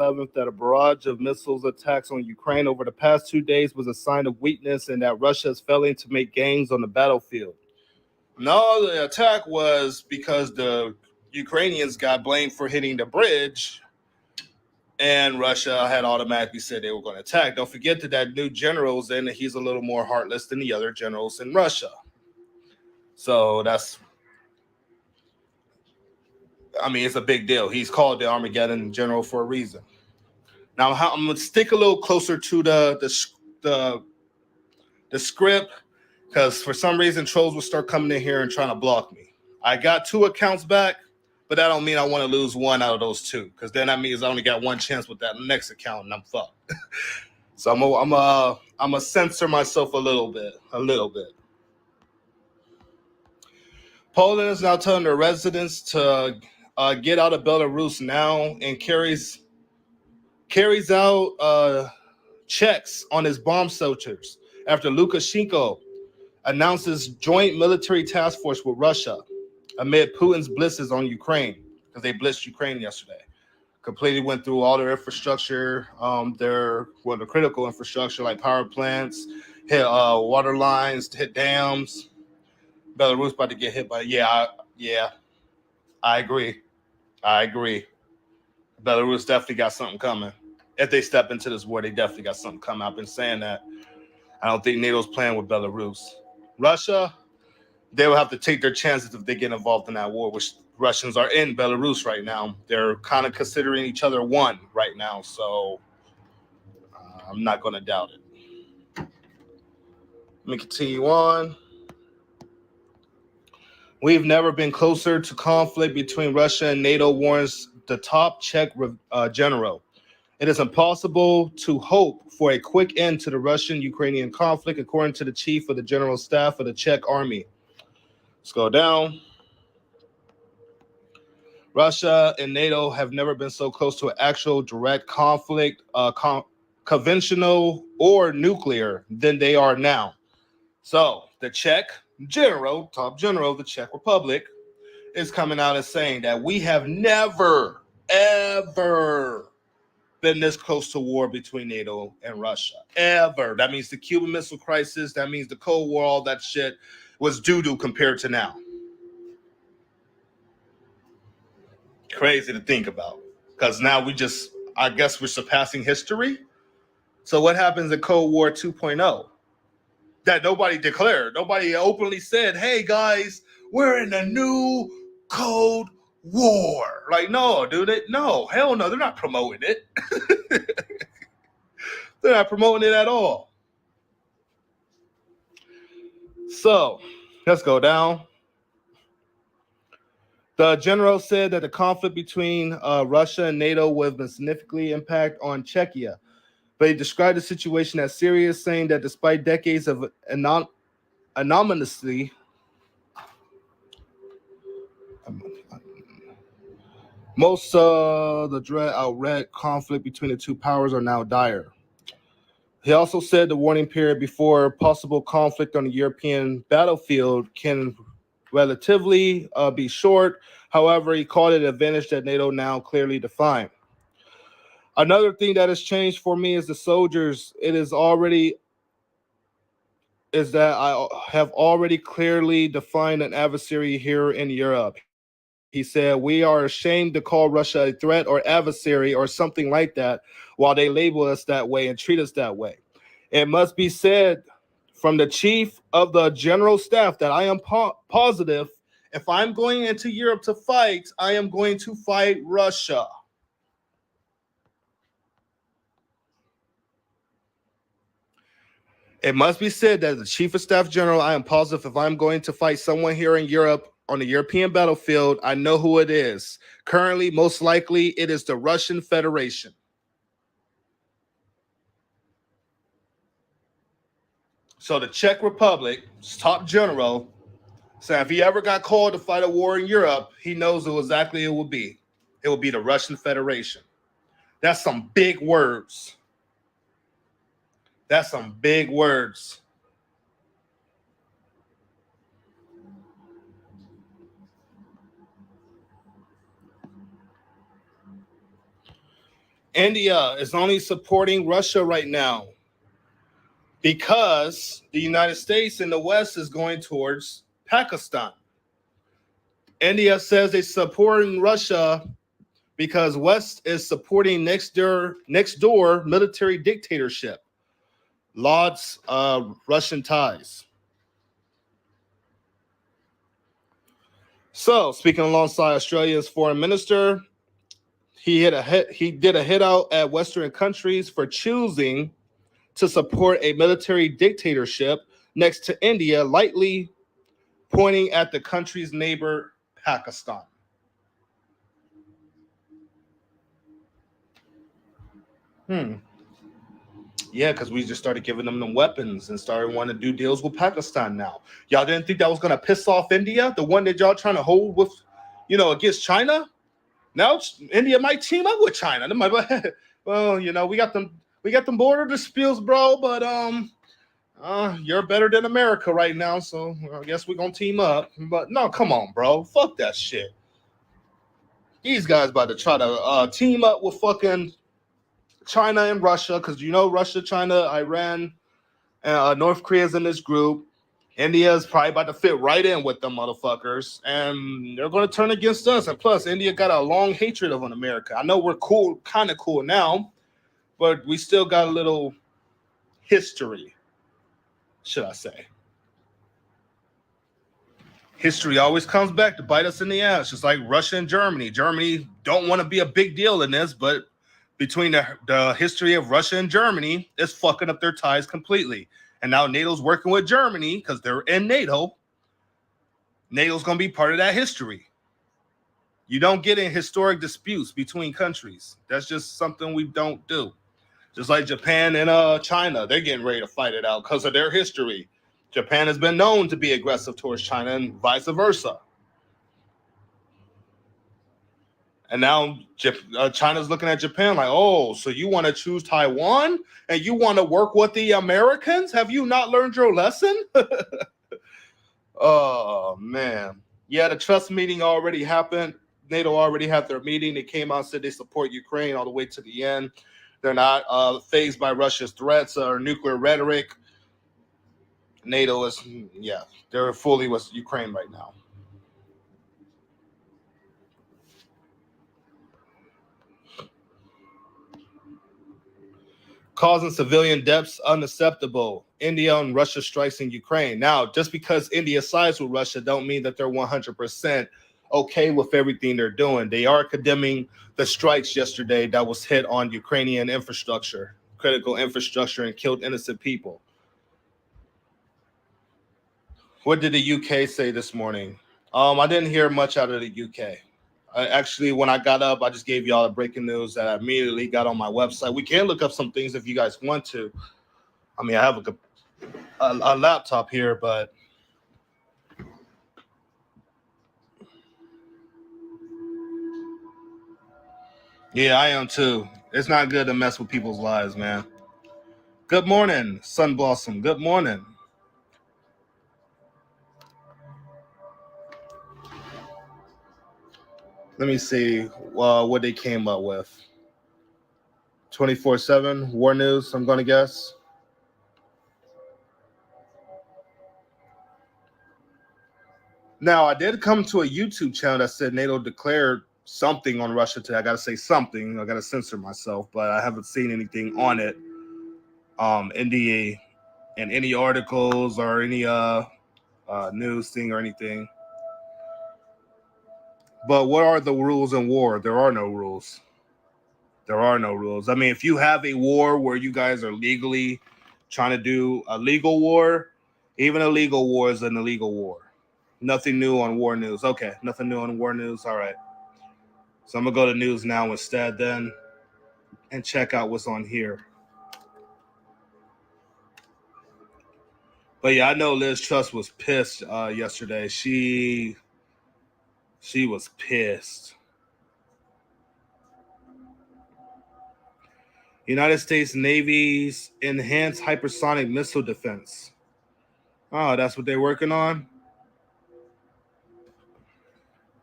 11th that a barrage of missiles attacks on Ukraine over the past 2 days was a sign of weakness and that Russia is failing to make gains on the battlefield. No, the attack was because the Ukrainians got blamed for hitting the bridge, and Russia had automatically said they were going to attack. Don't forget that new general's in, and he's a little more heartless than the other generals in Russia. So it's a big deal. He's called the Armageddon general for a reason. Now I'm going to stick a little closer to the script because for some reason trolls will start coming in here and trying to block me. I got 2 accounts back, but that don't mean I want to lose one out of those 2 because then that means I only got one chance with that next account and I'm fucked. So I'm a censor myself a little bit. Poland is now telling their residents to get out of Belarus now and carries out checks on his bomb shelters after Lukashenko announces joint military task force with Russia amid Putin's blitzes on Ukraine because they blitzed Ukraine yesterday. Completely went through all their infrastructure, the critical infrastructure like power plants, hit water lines, hit dams. Belarus about to get hit by I agree. Belarus definitely got something coming. If they step into this war, they definitely got something coming. I've been saying that. I don't think NATO's playing with Belarus. Russia, they will have to take their chances if they get involved in that war, which Russians are in Belarus right now. They're kind of considering each other one right now, so I'm not going to doubt it. Let me continue on. We've never been closer to conflict between Russia and NATO, warns the top Czech general. It is impossible to hope for a quick end to the Russian-Ukrainian conflict, according to the chief of the general staff of the Czech army. Let's go down. Russia and NATO have never been so close to an actual direct conflict, conventional or nuclear, than they are now. So the Czech general, top general of the Czech Republic, is coming out and saying that we have never, ever been this close to war between NATO and Russia. Ever. That means the Cuban Missile Crisis, that means the Cold War, all that shit was doo-doo compared to now. Crazy to think about. Because now I guess we're surpassing history. So what happens in Cold War 2.0? That nobody declared. Nobody openly said, hey guys, we're in a new Cold War. Like, no, dude. No, hell no. They're not promoting it. They're not promoting it at all. So, let's go down. The general said that the conflict between Russia and NATO would have been significantly impact on Czechia, but he described the situation as serious, saying that despite decades of anonymously, most the dread outright conflict between the two powers are now dire. He also said the warning period before possible conflict on the European battlefield can relatively be short. However, he called it an advantage that NATO now clearly defined. Another thing that has changed for me is the soldiers. Is that I have already clearly defined an adversary here in Europe. He said, we are ashamed to call Russia a threat or adversary or something like that while they label us that way and treat us that way. It must be said from the chief of the general staff that I am positive if I'm going into Europe to fight, I am going to fight Russia. It must be said that as the chief of staff general, I am positive if I'm going to fight someone here in Europe on the European battlefield, I know who it is. Currently, most likely, it is the Russian Federation. So the Czech Republic's top general said if he ever got called to fight a war in Europe, he knows who exactly it will be. It will be the Russian Federation. That's some big words. That's some big words. India is only supporting Russia right now because the United States and the West is going towards Pakistan. India says they're supporting Russia because West is supporting next door military dictatorship, lauds Russian ties. So, speaking alongside Australia's foreign minister, he did a hit out at Western countries for choosing to support a military dictatorship next to India, lightly pointing at the country's neighbor, Pakistan. Yeah, because we just started giving them weapons and started wanting to do deals with Pakistan now. Y'all didn't think that was going to piss off India, the one that y'all trying to hold with, against China? Now India might team up with China. They might, well, we got them border disputes, bro, but you're better than America right now, so I guess we're going to team up. But no, come on, bro. Fuck that shit. These guys about to try to team up with fucking China and Russia, because Russia, China, Iran, North Korea's in this group. India is probably about to fit right in with them motherfuckers, and they're going to turn against us. And plus, India got a long hatred of America. I know we're kind of cool now, but we still got a little history, should I say. History always comes back to bite us in the ass, just like Russia and Germany. Germany don't want to be a big deal in this, but between the history of Russia and Germany, it's fucking up their ties completely. And now NATO's working with Germany because they're in NATO. NATO's going to be part of that history. You don't get in historic disputes between countries. That's just something we don't do. Just like Japan and China, they're getting ready to fight it out because of their history. Japan has been known to be aggressive towards China and vice versa. And now China's looking at Japan like, oh, so you want to choose Taiwan and you want to work with the Americans? Have you not learned your lesson? Oh, man. Yeah, the trust meeting already happened. NATO already had their meeting. They came out and said they support Ukraine all the way to the end. They're not fazed by Russia's threats or nuclear rhetoric. NATO is, they're fully with Ukraine right now. Causing civilian deaths unacceptable. India and Russia strikes in Ukraine. Now, just because India sides with Russia don't mean that they're 100% okay with everything they're doing. They are condemning the strikes yesterday that was hit on Ukrainian infrastructure, critical infrastructure, and killed innocent people. What did the UK say this morning? I didn't hear much out of the UK. Actually, when I got up, I just gave y'all the breaking news that I immediately got on my website. We can look up some things if you guys want to. I mean, I have a laptop here, but yeah, I am too. It's not good to mess with people's lives, man. Good morning, Sun Blossom. Good morning. Let me see what they came up with. 24/7 war news, I'm going to guess. Now, I did come to a YouTube channel that said NATO declared something on Russia today. I got to say something. I got to censor myself, but I haven't seen anything on it in any articles or any news thing or anything. But what are the rules in war? There are no rules. There are no rules. I mean, if you have a war where you guys are legally trying to do a legal war, even a legal war is an illegal war. Nothing new on war news. Okay, nothing new on war news. All right. So I'm going to go to news now instead then and check out what's on here. But yeah, I know Liz Truss was pissed yesterday. She was pissed. United States Navy's enhanced hypersonic missile defense. Oh, that's what they're working on?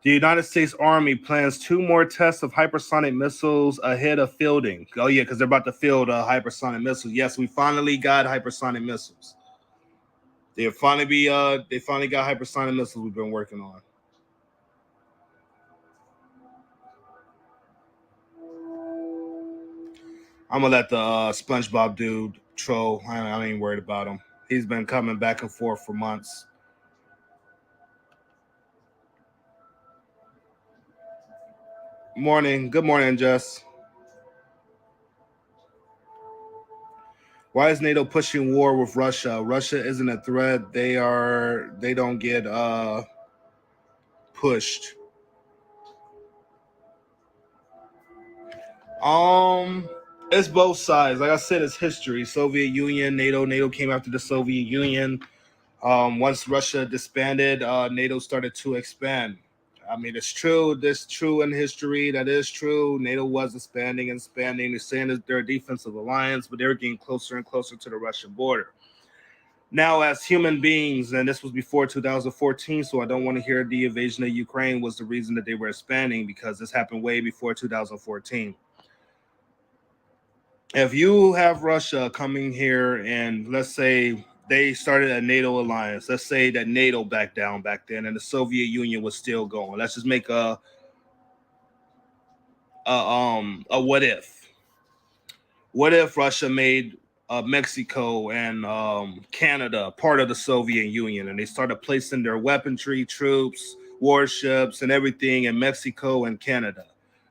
The United States Army plans 2 more tests of hypersonic missiles ahead of fielding. Oh yeah, because they're about to field hypersonic missiles. Yes, we finally got hypersonic missiles. They finally got hypersonic missiles we've been working on. I'm gonna let the SpongeBob dude troll. I ain't worried about him. He's been coming back and forth for months. Morning. Good morning, Jess. Why is NATO pushing war with Russia? Russia isn't a threat. They don't get pushed. It's both sides. Like I said, it's history. Soviet Union, NATO came after the Soviet Union. Once Russia disbanded, NATO started to expand. I mean, it's true. This true in history. That is true. NATO was expanding and expanding. They're saying that they're a defensive alliance, but they're getting closer and closer to the Russian border. Now, as human beings, and this was before 2014, so I don't want to hear the invasion of Ukraine was the reason that they were expanding, because this happened way before 2014. If you have Russia coming here and let's say they started a NATO alliance, let's say that NATO backed down back then and the Soviet Union was still going. Let's just make a what if. What if Russia made Mexico and Canada part of the Soviet Union, and they started placing their weaponry, troops, warships, and everything in Mexico and Canada?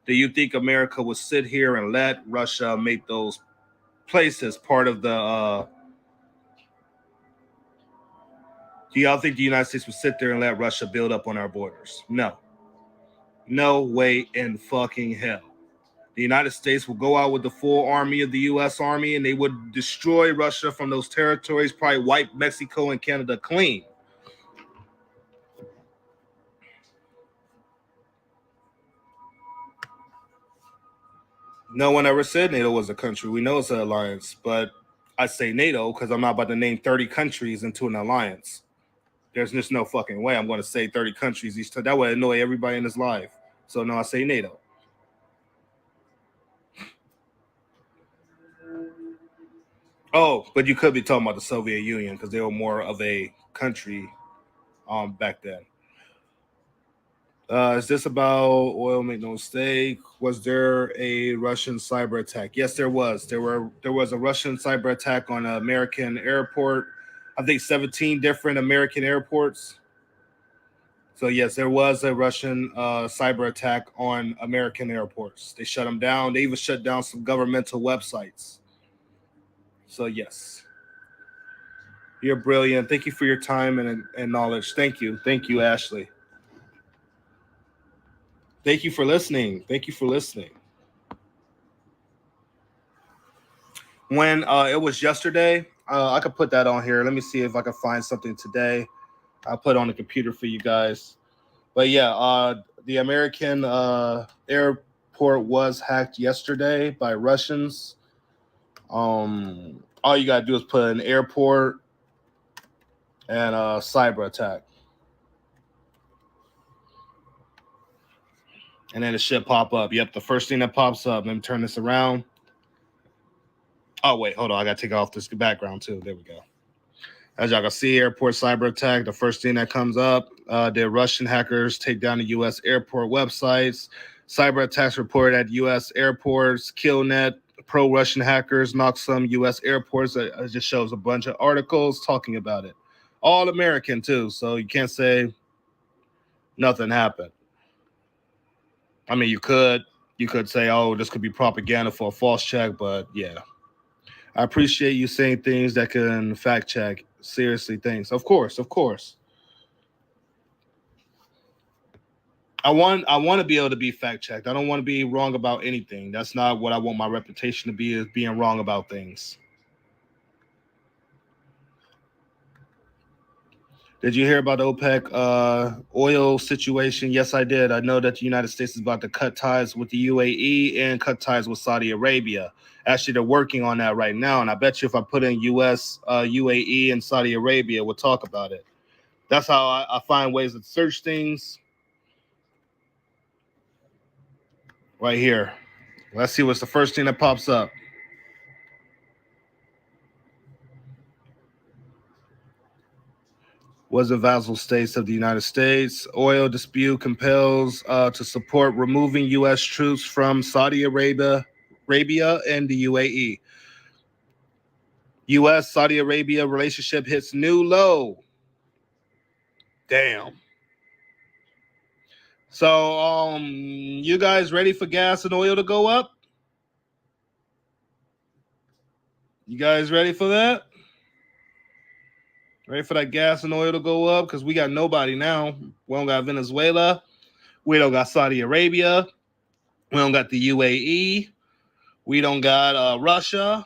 Do you think America would sit here and let Russia make those places part of the do y'all think the United States would sit there and let Russia build up on our borders? No. No way in fucking hell. The United States will go out with the full army of the U.S. Army and they would destroy Russia from those territories, probably wipe Mexico and Canada clean. No one ever said NATO was a country. We know it's an alliance, but I say NATO because I'm not about to name 30 countries into an alliance. There's just no fucking way I'm going to say 30 countries each time. That would annoy everybody in this life. So no, I say NATO. Oh, but you could be talking about the Soviet Union because they were more of a country back then. Is this about oil? Make no mistake. Was there a Russian cyber attack? Yes, there was. There was a Russian cyber attack on an American airport. I think 17 different American airports. So yes, there was a Russian cyber attack on American airports. They shut them down. They even shut down some governmental websites. So yes, you're brilliant. Thank you for your time and knowledge. Thank you, Ashley. Thank you for listening. When it was yesterday, I could put that on here. Let me see if I can find something today. I'll put it on the computer for you guys. But yeah, the American airport was hacked yesterday by Russians. All you gotta do is put an airport and a cyber attack, and then it should pop up. Yep, the first thing that pops up. Let me turn this around. Oh wait, hold on. I gotta take off this background too. There we go. As y'all can see, airport cyber attack. The first thing that comes up, did Russian hackers take down the U.S. airport websites? Cyber attacks reported at U.S. airports. KillNet, pro-Russian hackers knock some U.S. airports. It just shows a bunch of articles talking about it. All American too, so you can't say nothing happened. I mean, you could say, oh, this could be propaganda for a false check, but yeah. I appreciate you saying things that can fact check. Seriously, things. Of course. I want to be able to be fact checked. I don't want to be wrong about anything. That's not what I want my reputation to be, is being wrong about things. Did you hear about the OPEC oil situation? Yes, I did. I know that the United States is about to cut ties with the UAE and cut ties with Saudi Arabia. Actually, they're working on that right now. And I bet you if I put in US, UAE, and Saudi Arabia, we'll talk about it. That's how I find ways to search things. right here. Let's see what's the first thing that pops up. Was a vassal states of the United States. Oil dispute compels to support removing U.S. troops from Saudi Arabia and the UAE. U.S.-Saudi Arabia relationship hits new low. Damn. So, you guys ready for gas and oil to go up? You guys ready for that? Ready for that gas and oil to go up? Because we got nobody now. We don't got Venezuela. We don't got Saudi Arabia. We don't got the UAE. We don't got Russia.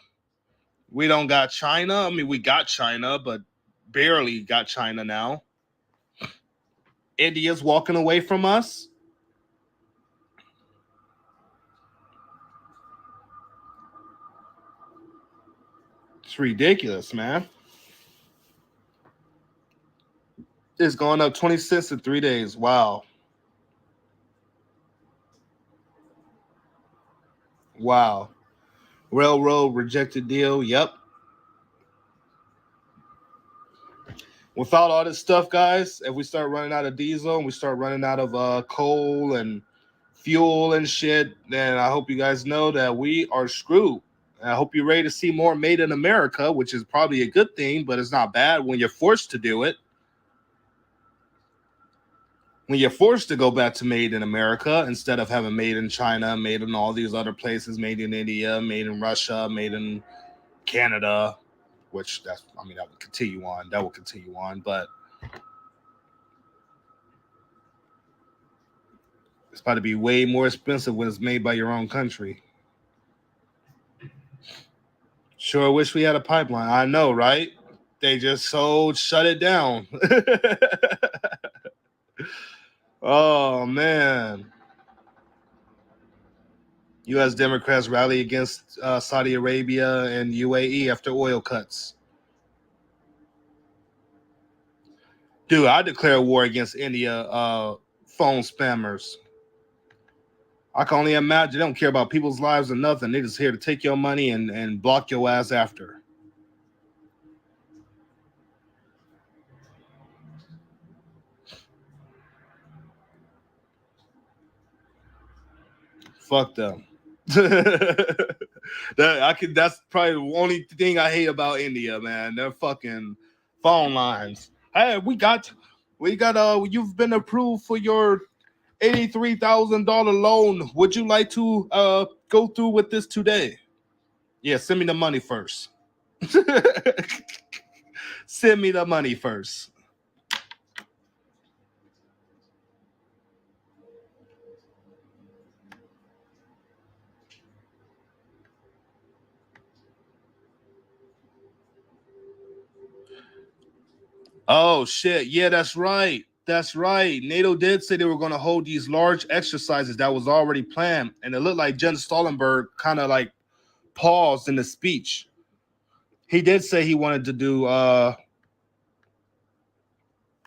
We don't got China. I mean, we got China, but barely got China now. India's walking away from us. It's ridiculous, man. It's going up 20 cents in 3 days. Wow. Wow. Railroad rejected deal. Yep. Without all this stuff, guys, if we start running out of diesel and we start running out of coal and fuel and shit, then I hope you guys know that we are screwed. And I hope you're ready to see more made in America, which is probably a good thing, but it's not bad when you're forced to do it. When you're forced to go back to made in America instead of having made in China, made in all these other places, made in India, made in Russia, made in Canada, which that would continue on. That will continue on, but it's about to be way more expensive when it's made by your own country. Sure wish we had a pipeline. I know, right? They just shut it down. Oh, man. U.S. Democrats rally against Saudi Arabia and UAE after oil cuts. Dude, I declare war against India phone spammers. I can only imagine they don't care about people's lives or nothing. They're just here to take your money and block your ass after. Fuck them. That's probably the only thing I hate about India, man. Their fucking phone lines. Hey, you've been approved for your $83,000 loan. Would you like to go through with this today? Yeah, send me the money first. Send me the money first. Oh shit. Yeah, that's right. That's right. NATO did say they were going to hold these large exercises that was already planned, and it looked like Jens Stoltenberg kind of like paused in the speech. He did say he wanted to do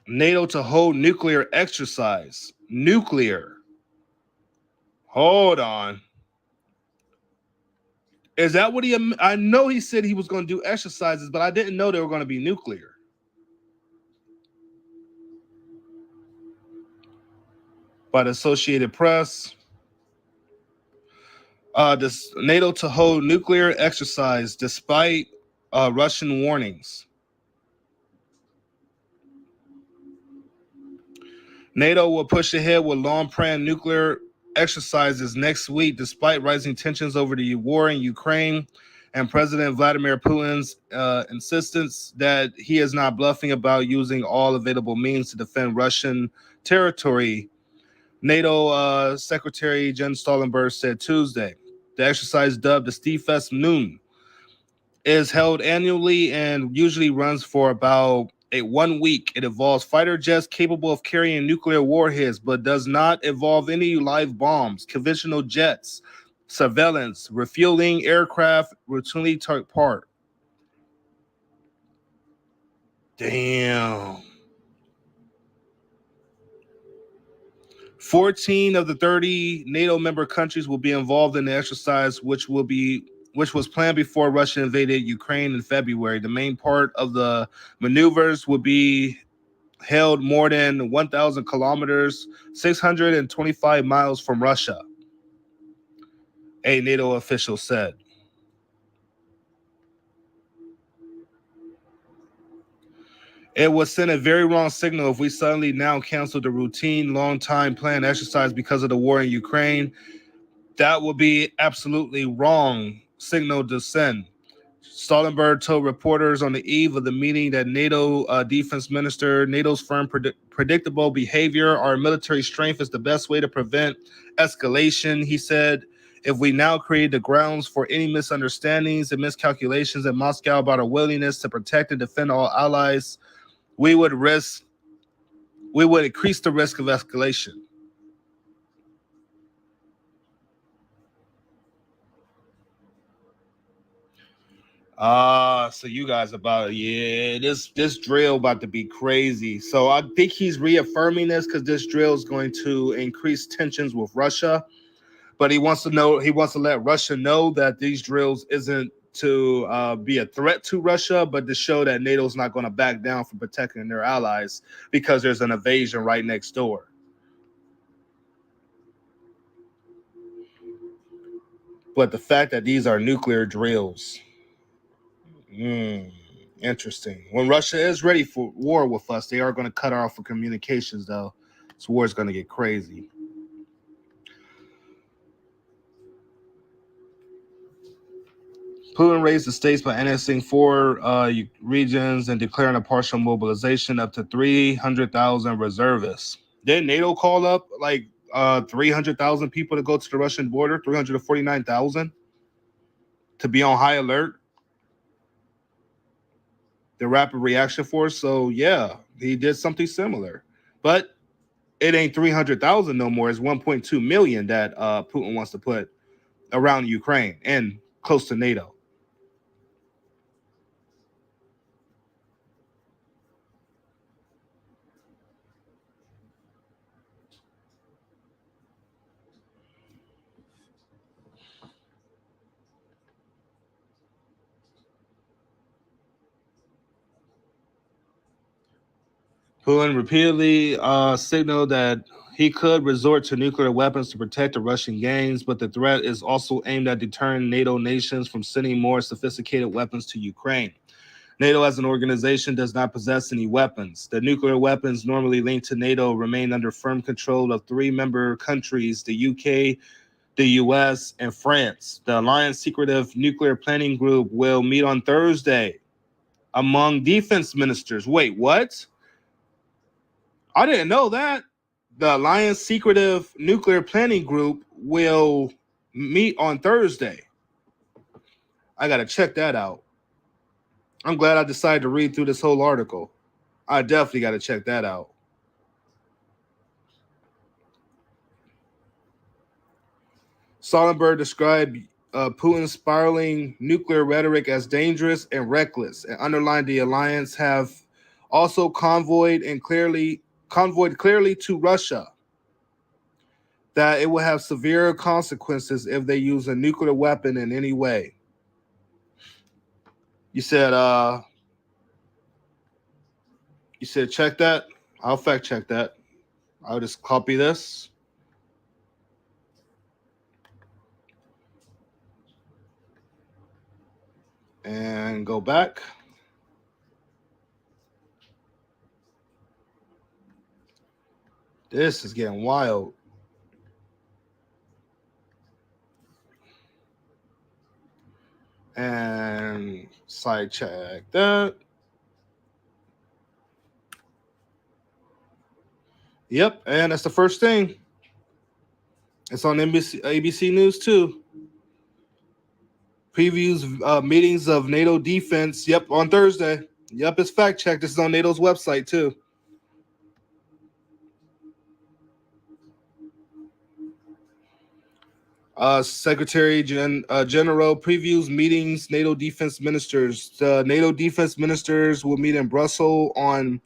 NATO to hold nuclear exercise. Nuclear. Hold on. Is that what he? I know he said he was going to do exercises, but I didn't know they were going to be nuclear. By the Associated Press. This NATO to hold nuclear exercise despite Russian warnings. NATO will push ahead with long-planned nuclear exercises next week, despite rising tensions over the war in Ukraine and President Vladimir Putin's insistence that he is not bluffing about using all available means to defend Russian territory. NATO Secretary Jens Stoltenberg said Tuesday. The exercise, dubbed the Stiefest Noon, is held annually and usually runs for about 1 week. It involves fighter jets capable of carrying nuclear warheads, but does not involve any live bombs, conventional jets, surveillance, refueling aircraft routinely take part. Damn. 14 of the 30 NATO member countries will be involved in the exercise, which was planned before Russia invaded Ukraine in February. The main part of the maneuvers will be held more than 1,000 kilometers, 625 miles from Russia, a NATO official said. It would send a very wrong signal if we suddenly now cancel the routine, long-time planned exercise because of the war in Ukraine. That would be absolutely wrong signal to send. Stoltenberg told reporters on the eve of the meeting that NATO defense minister, NATO's firm predictable behavior, our military strength is the best way to prevent escalation. He said, if we now create the grounds for any misunderstandings and miscalculations in Moscow about our willingness to protect and defend all allies, we would increase the risk of escalation. So you guys this drill about to be crazy. So I think he's reaffirming this because this drill is going to increase tensions with Russia. But he wants to let Russia know that these drills isn't to be a threat to Russia, but to show that NATO's not going to back down from protecting their allies because there's an invasion right next door. But the fact that these are nuclear drills, interesting. When Russia is ready for war with us, they are going to cut off for communications, though. This war is going to get crazy. Putin raised the stakes by annexing 4 regions and declaring a partial mobilization up to 300,000 reservists. Did NATO call up like 300,000 people to go to the Russian border, 349,000 to be on high alert? The Rapid Reaction Force. So, yeah, he did something similar. But it ain't 300,000 no more. It's 1.2 million that Putin wants to put around Ukraine and close to NATO. Putin repeatedly signaled that he could resort to nuclear weapons to protect the Russian gains, but the threat is also aimed at deterring NATO nations from sending more sophisticated weapons to Ukraine. NATO as an organization does not possess any weapons. The nuclear weapons normally linked to NATO remain under firm control of 3 member countries, the UK, the US, and France. The Alliance Secretive Nuclear Planning Group will meet on Thursday among defense ministers. Wait, what? I didn't know that. The Alliance Secretive Nuclear Planning Group will meet on Thursday. I got to check that out. I'm glad I decided to read through this whole article. I definitely got to check that out. Stoltenberg described Putin's spiraling nuclear rhetoric as dangerous and reckless, and underlined the alliance have also convoyed clearly to Russia that it will have severe consequences if they use a nuclear weapon in any way. You said check that? I'll fact check that. I'll just copy this. And go back. This is getting wild. And side check that. Yep, and that's the first thing. It's on ABC News too. Previews meetings of NATO defense. Yep, on Thursday. Yep, it's fact checked. This is on NATO's website too. Secretary General previews meetings. NATO defense ministers. The NATO defense ministers will meet in Brussels on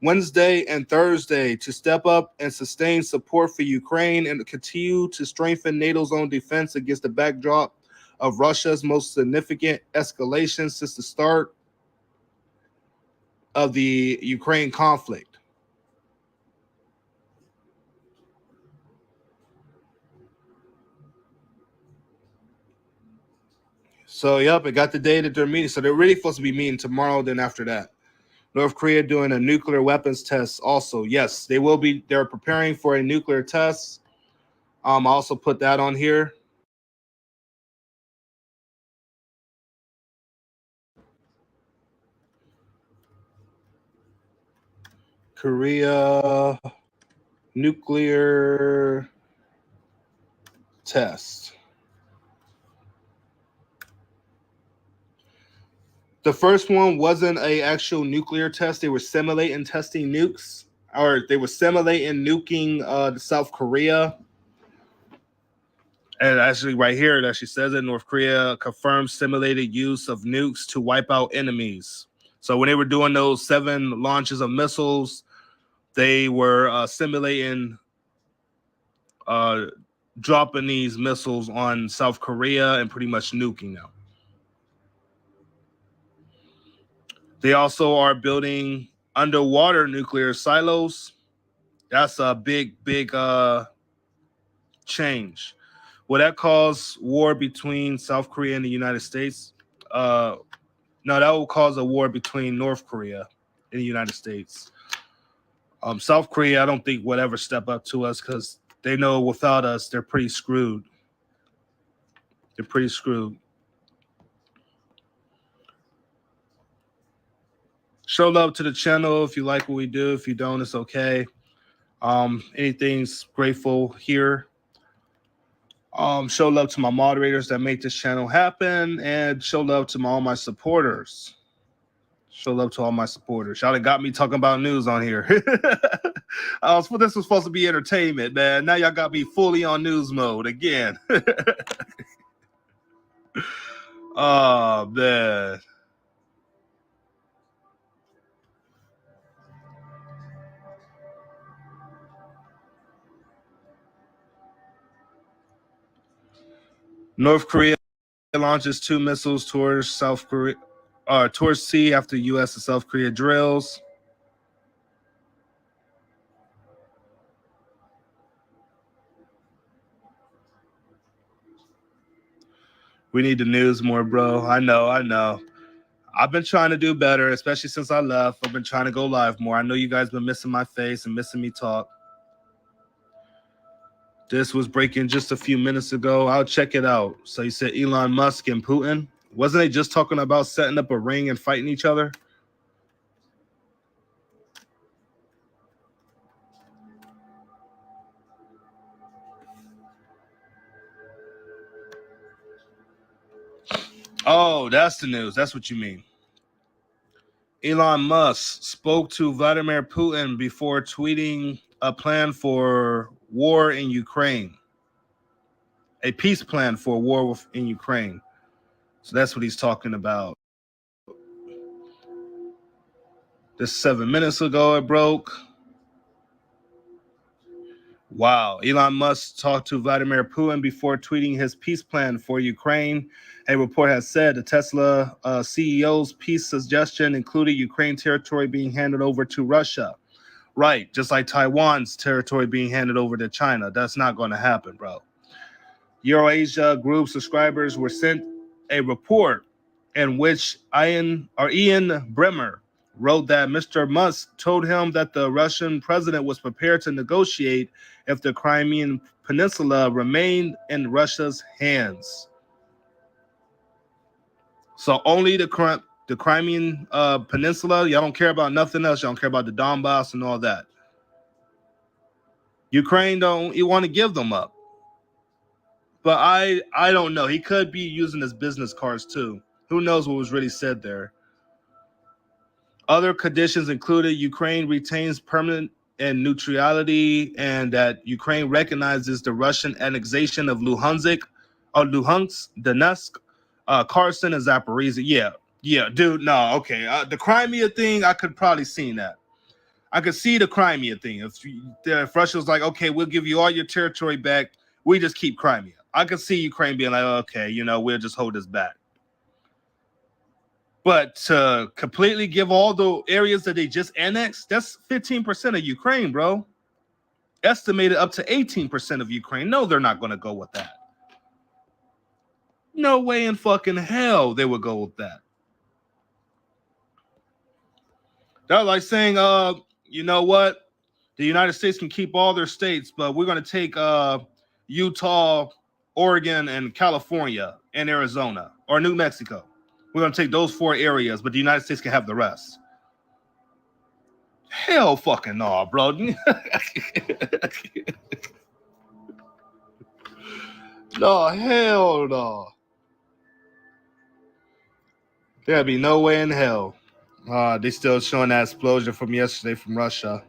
Wednesday and Thursday to step up and sustain support for Ukraine and continue to strengthen NATO's own defense against the backdrop of Russia's most significant escalation since the start of the Ukraine conflict. So, yep, it got the day that they're meeting. So they're really supposed to be meeting tomorrow, then after that. North Korea doing a nuclear weapons test also. Yes, they will be. They're preparing for a nuclear test. I also put that on here. Korea nuclear test. The first one wasn't a actual nuclear test. They were simulating testing nukes, or they were simulating nuking South Korea. And actually, right here, it actually says that North Korea confirmed simulated use of nukes to wipe out enemies. So when they were doing those 7 launches of missiles, they were simulating dropping these missiles on South Korea and pretty much nuking them. They also are building underwater nuclear silos. That's a big change. Will that cause war between South Korea and the United States? No, that will cause a war between North Korea and the United States. South Korea, I don't think would ever step up to us because they know without us, they're pretty screwed. They're pretty screwed. Show love to the channel if you like what we do. If you don't, it's okay. Anything's grateful here. Show love to my moderators that make this channel happen, and show love to all my supporters. Show love to all my supporters. Y'all got me talking about news on here. This was supposed to be entertainment, man. Now y'all got me fully on news mode again. Oh, man. North Korea launches 2 missiles towards South Korea, towards sea after U.S. and South Korea drills. We need the news more, bro. I know. I've been trying to do better, especially since I left. I've been trying to go live more. I know you guys been missing my face and missing me talk. This was breaking just a few minutes ago. I'll check it out. So you said Elon Musk and Putin. Wasn't they just talking about setting up a ring and fighting each other? Oh, that's the news. That's what you mean. Elon Musk spoke to Vladimir Putin before tweeting a plan for war in Ukraine. A peace plan for war in Ukraine. So that's what he's talking about. Just 7 minutes ago, it broke. Wow. Elon Musk talked to Vladimir Putin before tweeting his peace plan for Ukraine. A report has said the Tesla CEO's peace suggestion included Ukraine territory being handed over to Russia. Right, just like Taiwan's territory being handed over to China. That's not going to happen, bro. Eurasia Group subscribers were sent a report in which Ian Bremer wrote that Mr. Musk told him that the Russian president was prepared to negotiate if the Crimean Peninsula remained in Russia's hands. So only the Crimean Peninsula. Y'all don't care about nothing else. Y'all don't care about the Donbass and all that. Ukraine you want to give them up. But I don't know. He could be using his business cards too. Who knows what was really said there? Other conditions included Ukraine retains permanent and neutrality, and that Ukraine recognizes the Russian annexation of Luhansk, Donetsk, Kherson, and Zaporizhia. Yeah, dude. No, okay. The Crimea thing, I could probably seen that. I could see the Crimea thing. If Russia was like, okay, we'll give you all your territory back, we just keep Crimea. I could see Ukraine being like, okay, we'll just hold this back. But to completely give all the areas that they just annexed, that's 15% of Ukraine, bro. Estimated up to 18% of Ukraine. No, they're not going to go with that. No way in fucking hell they would go with that. They're like saying, you know what? The United States can keep all their states, but we're going to take Utah, Oregon, and California, and Arizona, or New Mexico. We're going to take those 4 areas, but the United States can have the rest. Hell fucking no, bro. No, hell no. There'd be no way in hell. They still showing that explosion from yesterday from Russia.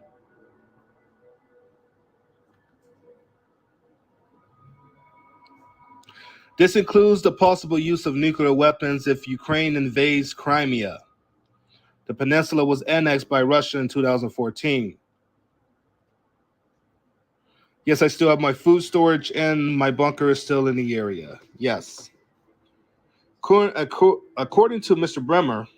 This includes the possible use of nuclear weapons if Ukraine invades Crimea. The peninsula was annexed by Russia in 2014. Yes, I still have my food storage and my bunker is still in the area. Yes. According to Mr. Bremer,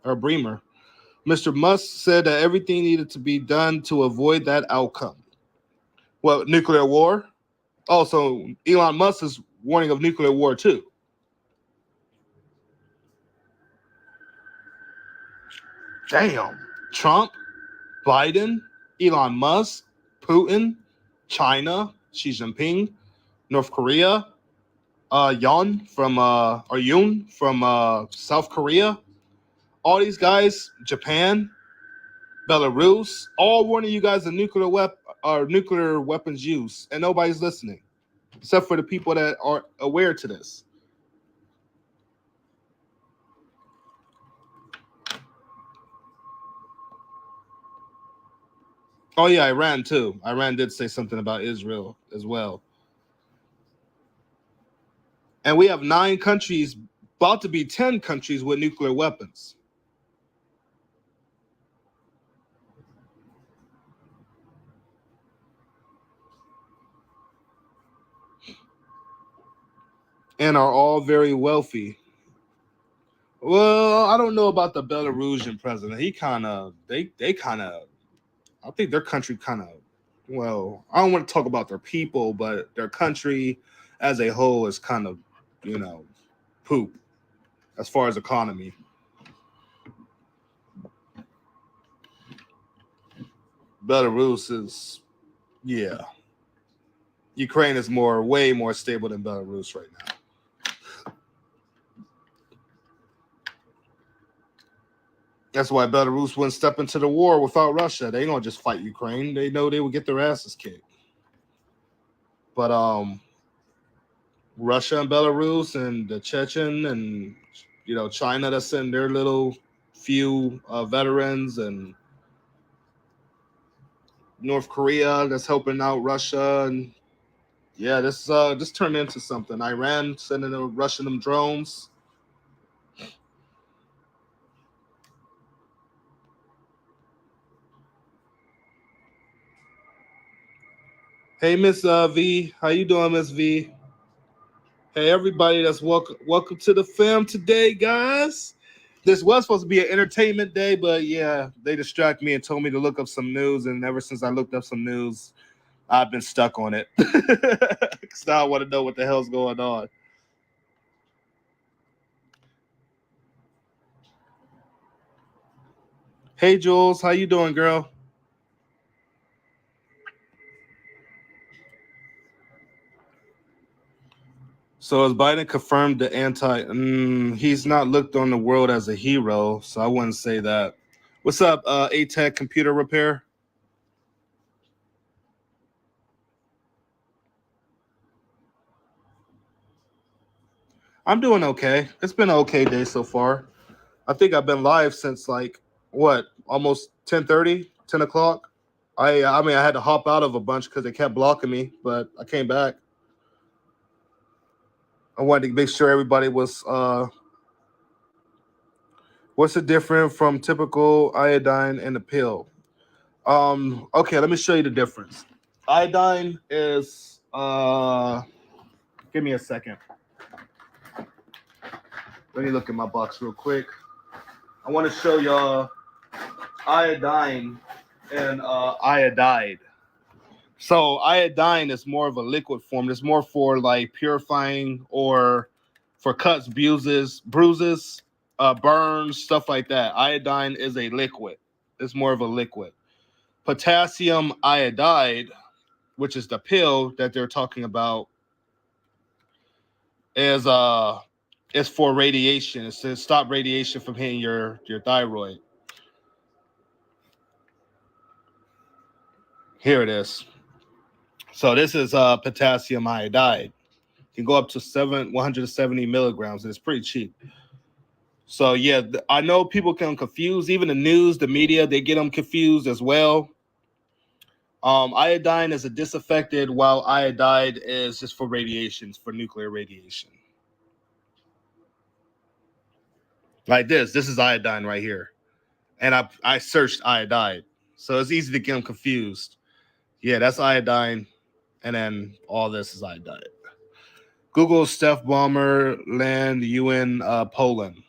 Mr. Musk said that everything needed to be done to avoid that outcome. What, nuclear war? Also, Elon Musk is warning of nuclear war too. Damn. Trump, Biden, Elon Musk, Putin, China, Xi Jinping, North Korea, Yoon from South Korea. All these guys, Japan, Belarus, all warning you guys of nuclear weapons use, and nobody's listening, except for the people that are aware to this. Oh yeah, Iran too. Iran did say something about Israel as well. And we have 9 countries, about to be 10 countries with nuclear weapons. And are all very wealthy. Well, I don't know about the Belarusian president. He kind of, they kind of, I think their country kind of, well, I don't want to talk about their people, but their country as a whole is kind of, poop as far as economy. Belarus is, yeah. Ukraine is way more stable than Belarus right now. That's why Belarus wouldn't step into the war without Russia. They don't just fight Ukraine. They know they would get their asses kicked. But Russia and Belarus and the Chechen and China that's sending their little few veterans, and North Korea that's helping out Russia, and yeah, this turned into something. Iran sending the Russian them drones. Hey, Miss V, how you doing, Miss V? Hey, everybody that's welcome to the film today, guys. This was supposed to be an entertainment day, but yeah, they distracted me and told me to look up some news, and ever since I looked up some news, I've been stuck on it. Because now I want to know what the hell's going on. Hey, Jules, how you doing, girl? So has Biden confirmed the he's not looked on the world as a hero, so I wouldn't say that. What's up, A-Tech Computer Repair? I'm doing okay. It's been an okay day so far. I think I've been live since almost 10:30, 10 o'clock. I mean, I had to hop out of a bunch because they kept blocking me, but I came back. I wanted to make sure everybody was what's the difference from typical iodine and a pill? Okay, let me show you the difference. Iodine is give me a second. Let me look at my box real quick. I want to show y'all iodine and iodide. So iodine is more of a liquid form. It's more for like purifying or for cuts, bruises, burns, stuff like that. Iodine is a liquid. It's more of a liquid. Potassium iodide, which is the pill that they're talking about, is for radiation. It's to stop radiation from hitting your thyroid. Here it is. So this is potassium iodide. It can go up to 170 milligrams, and it's pretty cheap. So yeah, I know people can confuse. Even the news, the media, they get them confused as well. Iodine is a disaffected, while iodide is just for radiations, for nuclear radiation. Like this is iodine right here, and I searched iodide, so it's easy to get them confused. Yeah, that's iodine, and then all this is iodide. Google Steph Ballmer land UN Poland.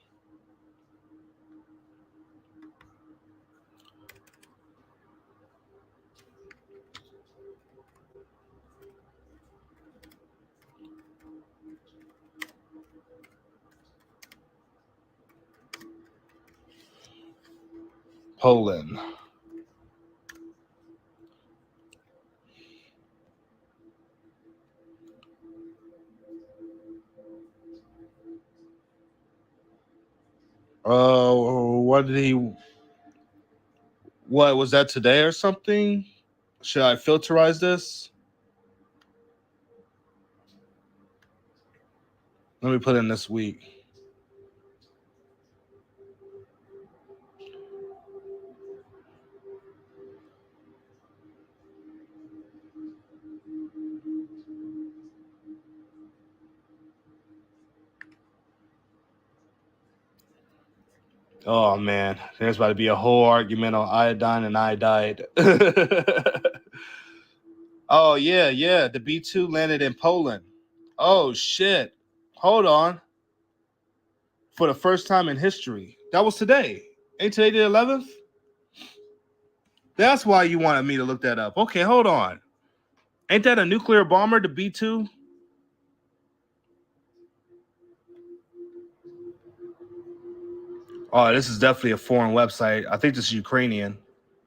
Poland. What did he? What was that today or something? Should I filterize this? Let me put in this week. Oh man, there's about to be a whole argument on iodine and iodide. Oh yeah, the B2 landed in Poland. Oh shit. Hold on. For the first time in history. That was today. Ain't today the 11th? That's why you wanted me to look that up. Okay, hold on. Ain't that a nuclear bomber, the B2? Oh, this is definitely a foreign website. I think this is Ukrainian.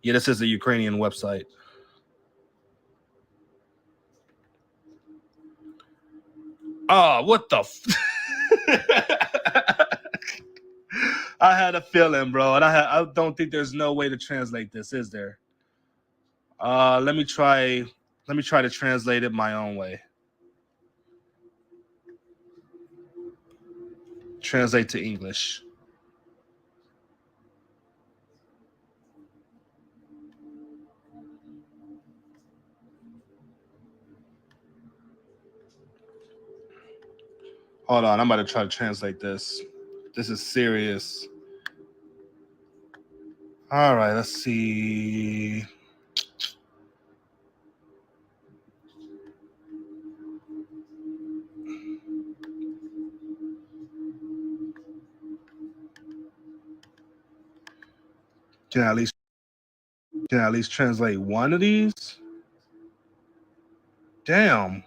Yeah, this is a Ukrainian website. Oh, what the I had a feeling, bro, and I don't think there's no way to translate this, is there? Let me try to translate it my own way. Translate to English. Hold on, I'm about to try to translate this. This is serious. All right, let's see. Can I at least translate one of these? Damn.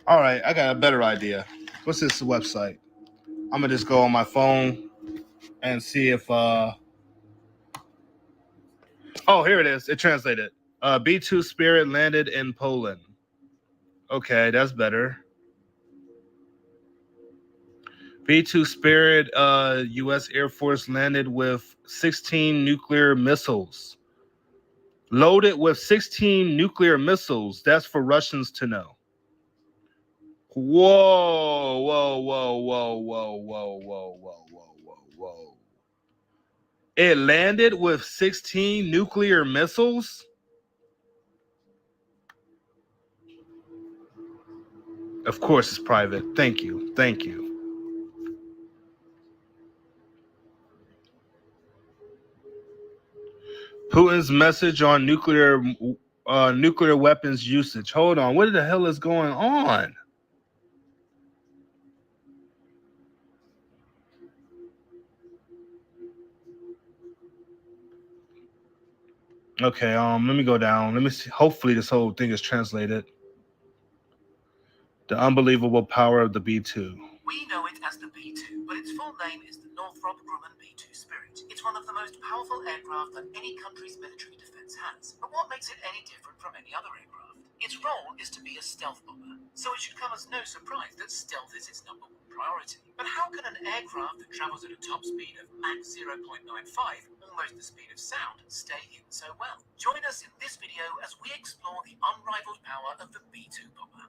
All right, I got a better idea. What's this website? I'm gonna just go on my phone and see if oh, here it is. It translated. B2 Spirit landed in Poland. Okay, that's better. B2 Spirit, U.S. Air Force landed with 16 nuclear missiles. Loaded with 16 nuclear missiles. That's for Russians to know. Whoa, whoa, whoa, whoa, whoa, whoa, whoa, whoa, whoa, whoa, whoa. It landed with 16 nuclear missiles? Of course it's private. Thank you. Thank you. Putin's message on nuclear weapons usage. Hold on, what the hell is going on? Okay, let me go down. Let me see. Hopefully, this whole thing is translated. The unbelievable power of the B2. We know it as the B2, but its full name is the Northrop Grumman B2 Spirit. It's one of the most powerful aircraft that any country's military defense has. But what makes it any different from any other aircraft? Its role is to be a stealth bomber, so it should come as no surprise that stealth is its number one priority. But how can an aircraft that travels at a top speed of Mach 0.95, almost the speed of sound, stay hidden so well? Join us in this video as we explore the unrivaled power of the B2 bomber.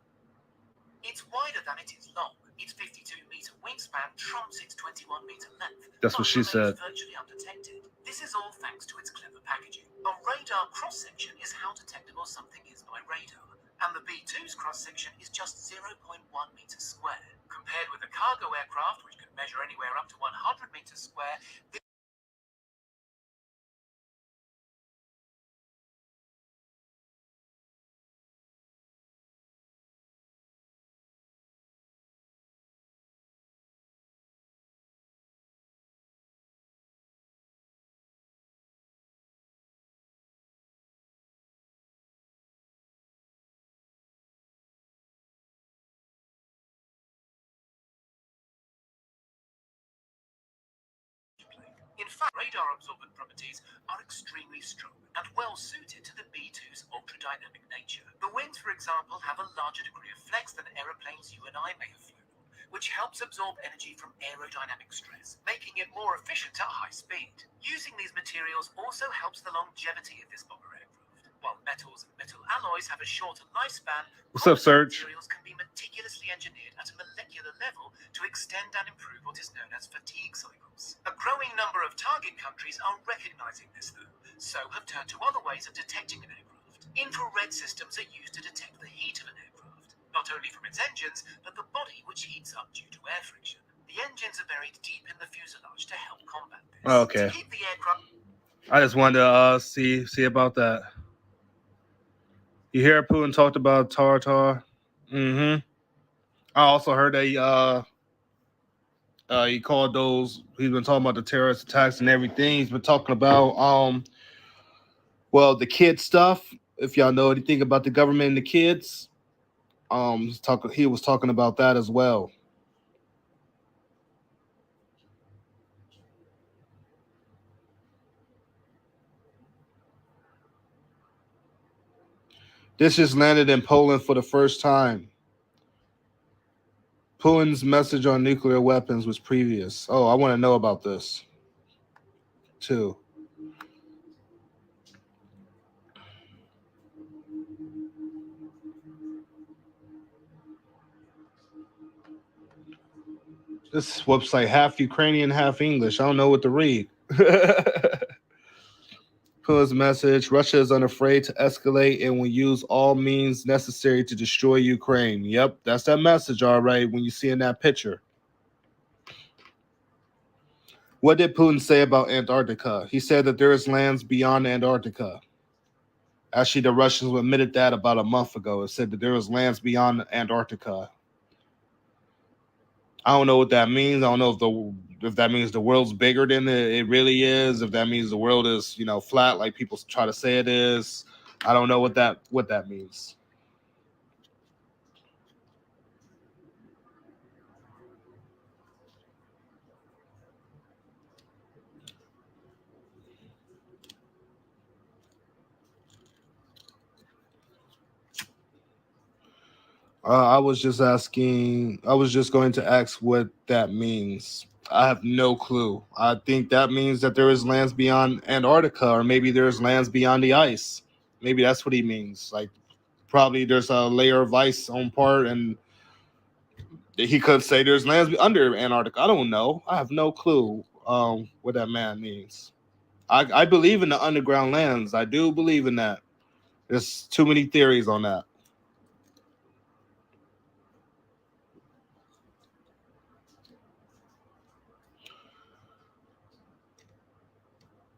It's wider than it is long. Its 52-meter wingspan trumps its 21-meter length. That's what she said. Virtually undetected. This is all thanks to its clever packaging. A radar cross-section is how detectable something is by radar, and the B2's cross-section is just 0.1 meters square. Compared with a cargo aircraft, which can measure anywhere up to 100 meters square, in fact, radar-absorbent properties are extremely strong and well-suited to the B2's ultra-dynamic nature. The wings, for example, have a larger degree of flex than aeroplanes you and I may have flown on, which helps absorb energy from aerodynamic stress, making it more efficient at high speed. Using these materials also helps the longevity of this bomber aircraft. While metals and metal alloys have a shorter lifespan, what's up, Serge? Materials can be meticulously engineered at a molecular level to extend and improve what is known as fatigue cycles. A growing number of target countries are recognizing this, though, so have turned to other ways of detecting an aircraft. Infrared systems are used to detect the heat of an aircraft, not only from its engines, but the body which heats up due to air friction. The engines are buried deep in the fuselage to help combat this. Okay. To keep the aircraft... I just wanted to see about that. You hear Putin talked about Tartar? Mm-hmm. I also heard that he called those. He's been talking about the terrorist attacks and everything. He's been talking about well, the kid stuff. If y'all know anything about the government and the kids, he was talking about that as well. This just landed in Poland for the first time. Putin's message on nuclear weapons was previous. Oh, I want to know about this too. This website half Ukrainian, half English. I don't know what to read. Putin's message: Russia is unafraid to escalate and will use all means necessary to destroy Ukraine. Yep, that's that message, all right, when you see in that picture. What did Putin say about Antarctica? He said that there is lands beyond Antarctica. Actually, the Russians admitted that about a month ago. It said that there was lands beyond Antarctica. I don't know what that means. I don't know if that means the world's bigger than it really is. If that means the world is flat like people try to say it is. I don't know what that means. I was just asking. I was just going to ask what that means. I have no clue. I think that means that there is lands beyond Antarctica, or maybe there's lands beyond the ice. Maybe that's what he means. Like probably there's a layer of ice on part, and he could say there's lands under Antarctica. I don't know. I have no clue what that man means. I believe in the underground lands. I do believe in that. There's too many theories on that.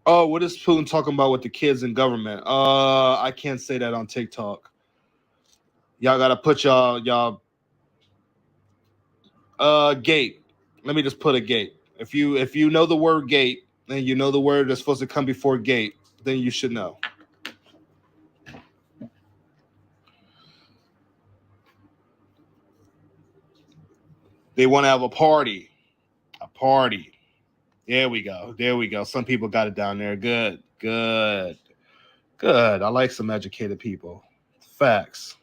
Oh, what is Putin talking about with the kids in government? I can't say that on TikTok. Y'all gotta put y'all gate. Let me just put a gate. If you know the word gate and you know the word that's supposed to come before gate, then you should know. They want to have a party. A party. There we go. There we go. Some people got it down there. Good. Good. Good. I like some educated people. Facts.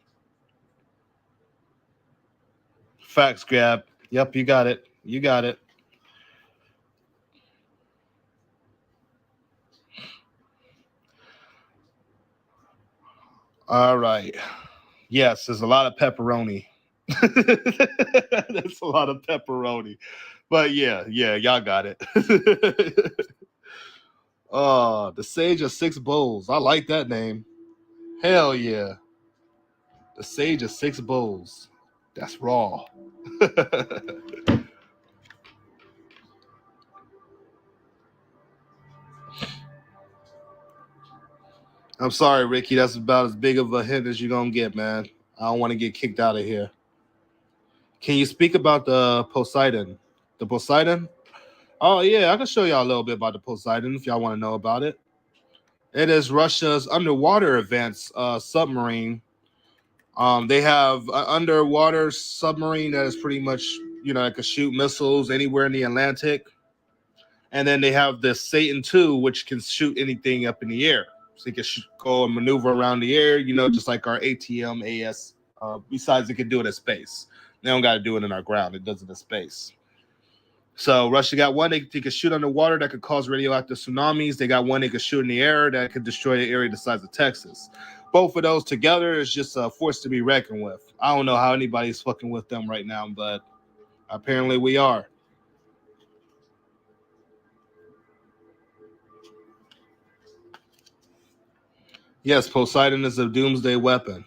Facts, Grab. Yep, you got it. You got it. All right. Yes, there's a lot of pepperoni. There's a lot of pepperoni. But yeah, y'all got it. Oh, the Sage of Six Bowls. I like that name. Hell yeah. The Sage of Six Bowls. That's raw. I'm sorry, Ricky. That's about as big of a hint as you're gonna get, man. I don't want to get kicked out of here. Can you speak about the Poseidon? The Poseidon? Oh yeah, I can show y'all a little bit about the Poseidon if y'all want to know about it. It is Russia's underwater advanced submarine. They have an underwater submarine that is pretty much, that can shoot missiles anywhere in the Atlantic. And then they have the Satan 2, which can shoot anything up in the air. So you can go and maneuver around the air, just like our ATM AS. Besides, it can do it in space. They don't got to do it in our ground. It does it in space. So Russia got one they could shoot underwater that could cause radioactive tsunamis. They got one they could shoot in the air that could destroy an area the size of Texas. Both of those together is just a force to be reckoned with. I don't know how anybody's fucking with them right now, but apparently we are. Yes, Poseidon is a doomsday weapon.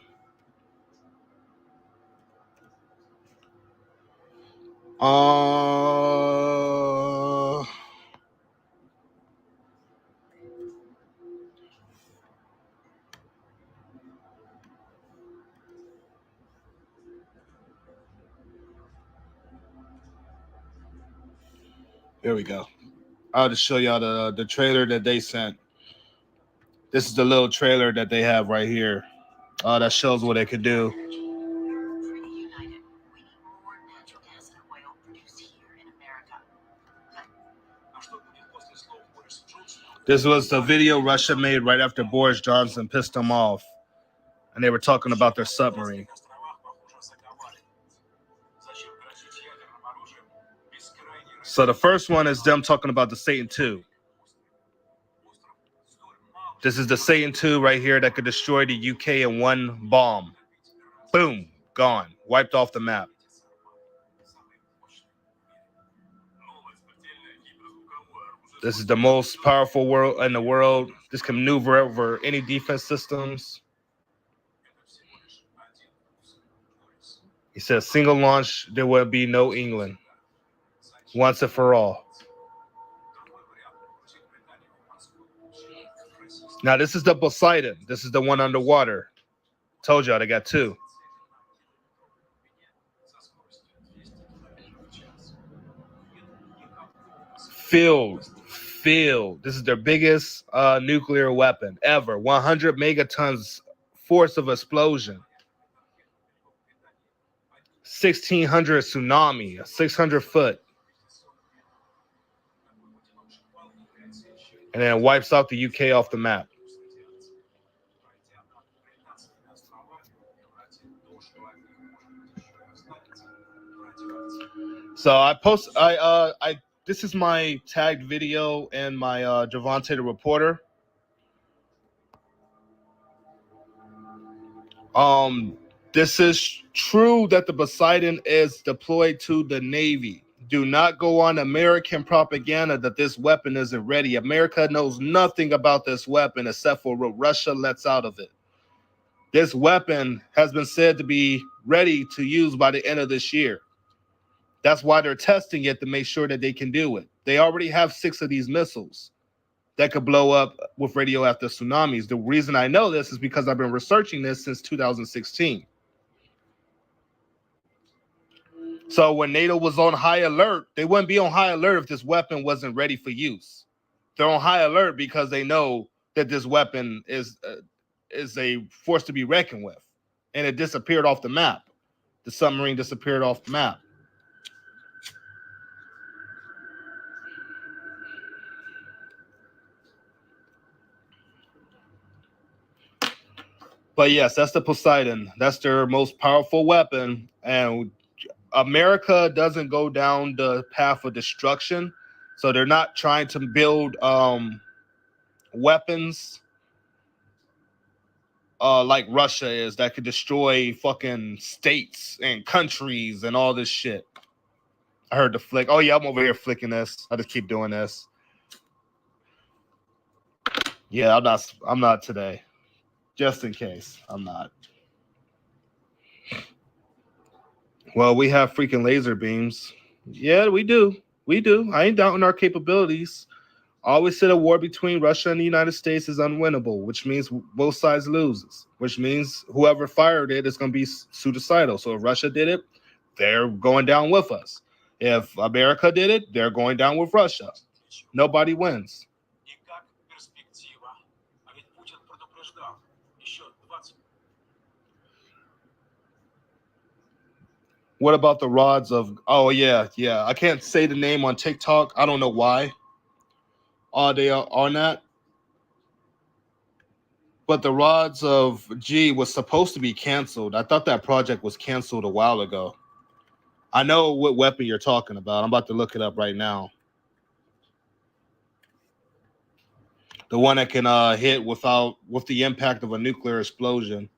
Here we go. I'll just show y'all the trailer that they sent. This is the little trailer that they have right here. That shows what it could do. This was the video Russia made right after Boris Johnson pissed them off. And they were talking about their submarine. So the first one is them talking about the Satan 2. This is the Satan 2 right here that could destroy the UK in one bomb. Boom, gone, wiped off the map. This is the most powerful world in the world. This can maneuver over any defense systems. He says, single launch, there will be no England. Once and for all. Now, this is the Poseidon. This is the one underwater. Told y'all they got two. Filled. This is their biggest nuclear weapon ever. 100 megatons force of explosion. 1,600 tsunami, 600 foot. And then it wipes out the UK off the map. So this is my tagged video and my Javante the Reporter. This is true that the Poseidon is deployed to the Navy. Do not go on American propaganda that this weapon isn't ready. America knows nothing about this weapon except for what Russia lets out of it. This weapon has been said to be ready to use by the end of this year. That's why they're testing it to make sure that they can do it. They already have 6 of these missiles. that could blow up with radioactive tsunamis. The reason I know this is because I've been researching this since 2016. So when NATO was on high alert, they wouldn't be on high alert if this weapon wasn't ready for use. They're on high alert because they know that this weapon is a force to be reckoned with, and it disappeared off the map. The submarine disappeared off the map. But yes, that's the Poseidon. That's their most powerful weapon, and America doesn't go down the path of destruction, so they're not trying to build weapons like Russia is that could destroy fucking states and countries and all this shit. I heard the flick. Oh yeah, I'm over here flicking this. I just keep doing this. Yeah, I'm not today. Just in case. I'm not. Well, we have freaking laser beams. Yeah, we do. We do. I ain't doubting our capabilities. I always said a war between Russia and the United States is unwinnable, which means both sides loses, which means whoever fired it is going to be suicidal. So if Russia did it, they're going down with us. If America did it, they're going down with Russia. Nobody wins. What about the rods of? Oh yeah, yeah. I can't say the name on TikTok. I don't know why. They are on that. But the rods of G was supposed to be canceled. I thought that project was canceled a while ago. I know what weapon you're talking about. I'm about to look it up right now. The one that can hit with the impact of a nuclear explosion.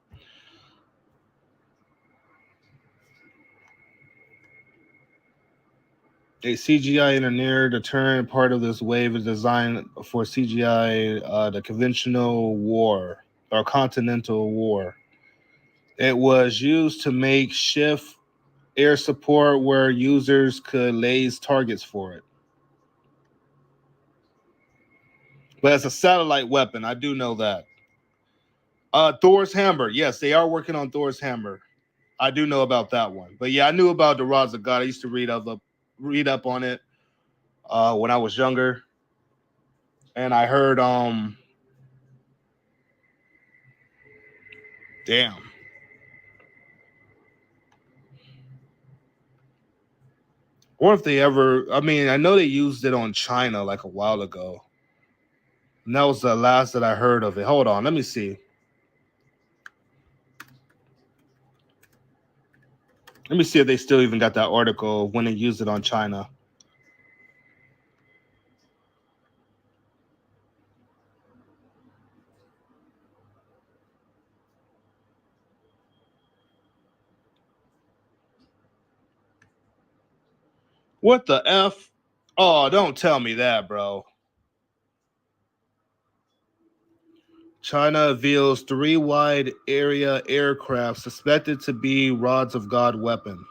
A CGI engineer deterrent part of this wave is designed for CGI, the conventional war or continental war. It was used to make shift air support where users could laze targets for it. But it's a satellite weapon. I do know that. Thor's hammer. Yes, they are working on Thor's hammer. I do know about that one. But yeah, I knew about the rods of God. I used to read up on it when I was younger, and I heard damn. Or if they ever, I mean, I know they used it on China like a while ago. And that was the last that I heard of it. Hold on, let me see. Let me see if they still even got that article when they used it on China. What the F? Oh, don't tell me that, bro. China reveals three wide area aircraft suspected to be rods of God weapon.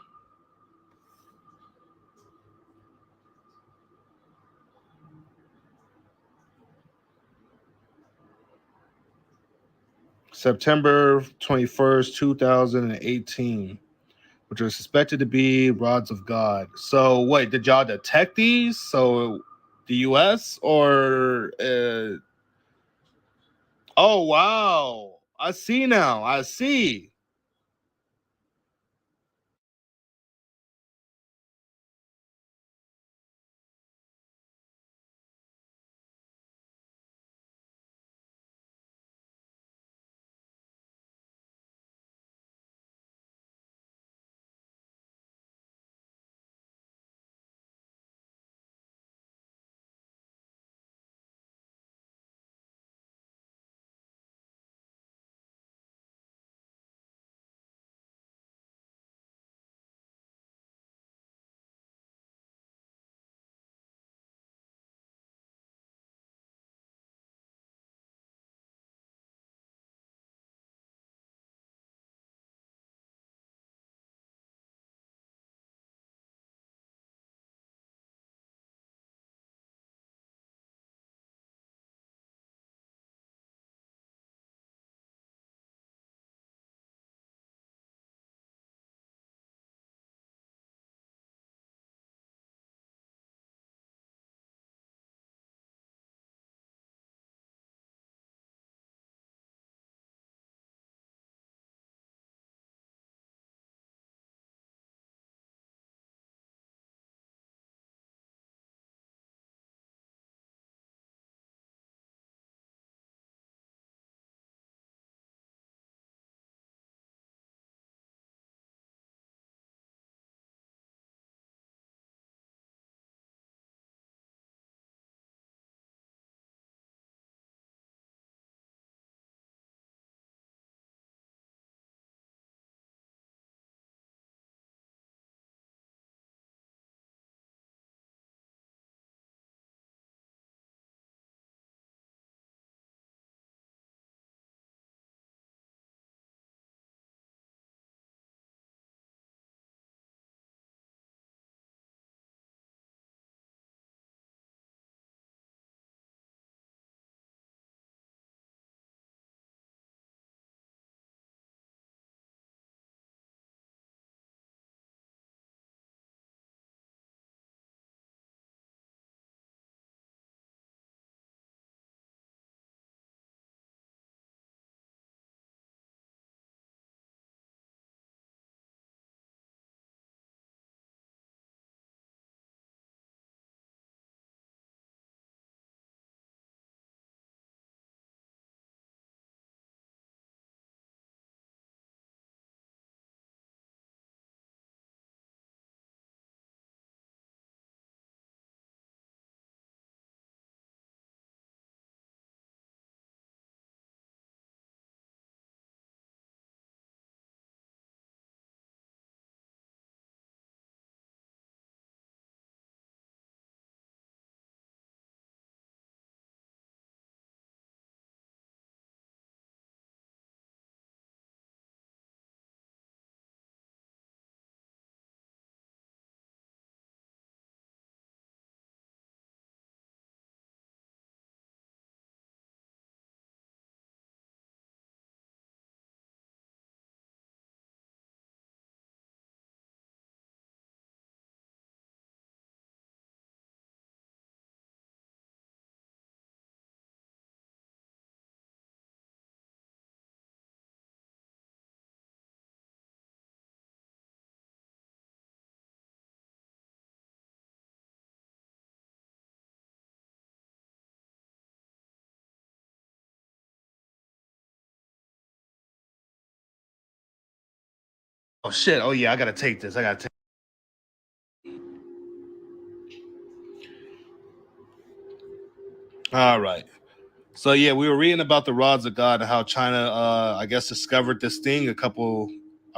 September 21st, 2018, which are suspected to be rods of God. So, wait, did y'all detect these? So, the US or. Oh, wow. I see now. I see. Oh shit! Oh yeah, I gotta take this. I gotta take. All right. So yeah, we were reading about the rods of God and how China, I guess, discovered this thing a couple.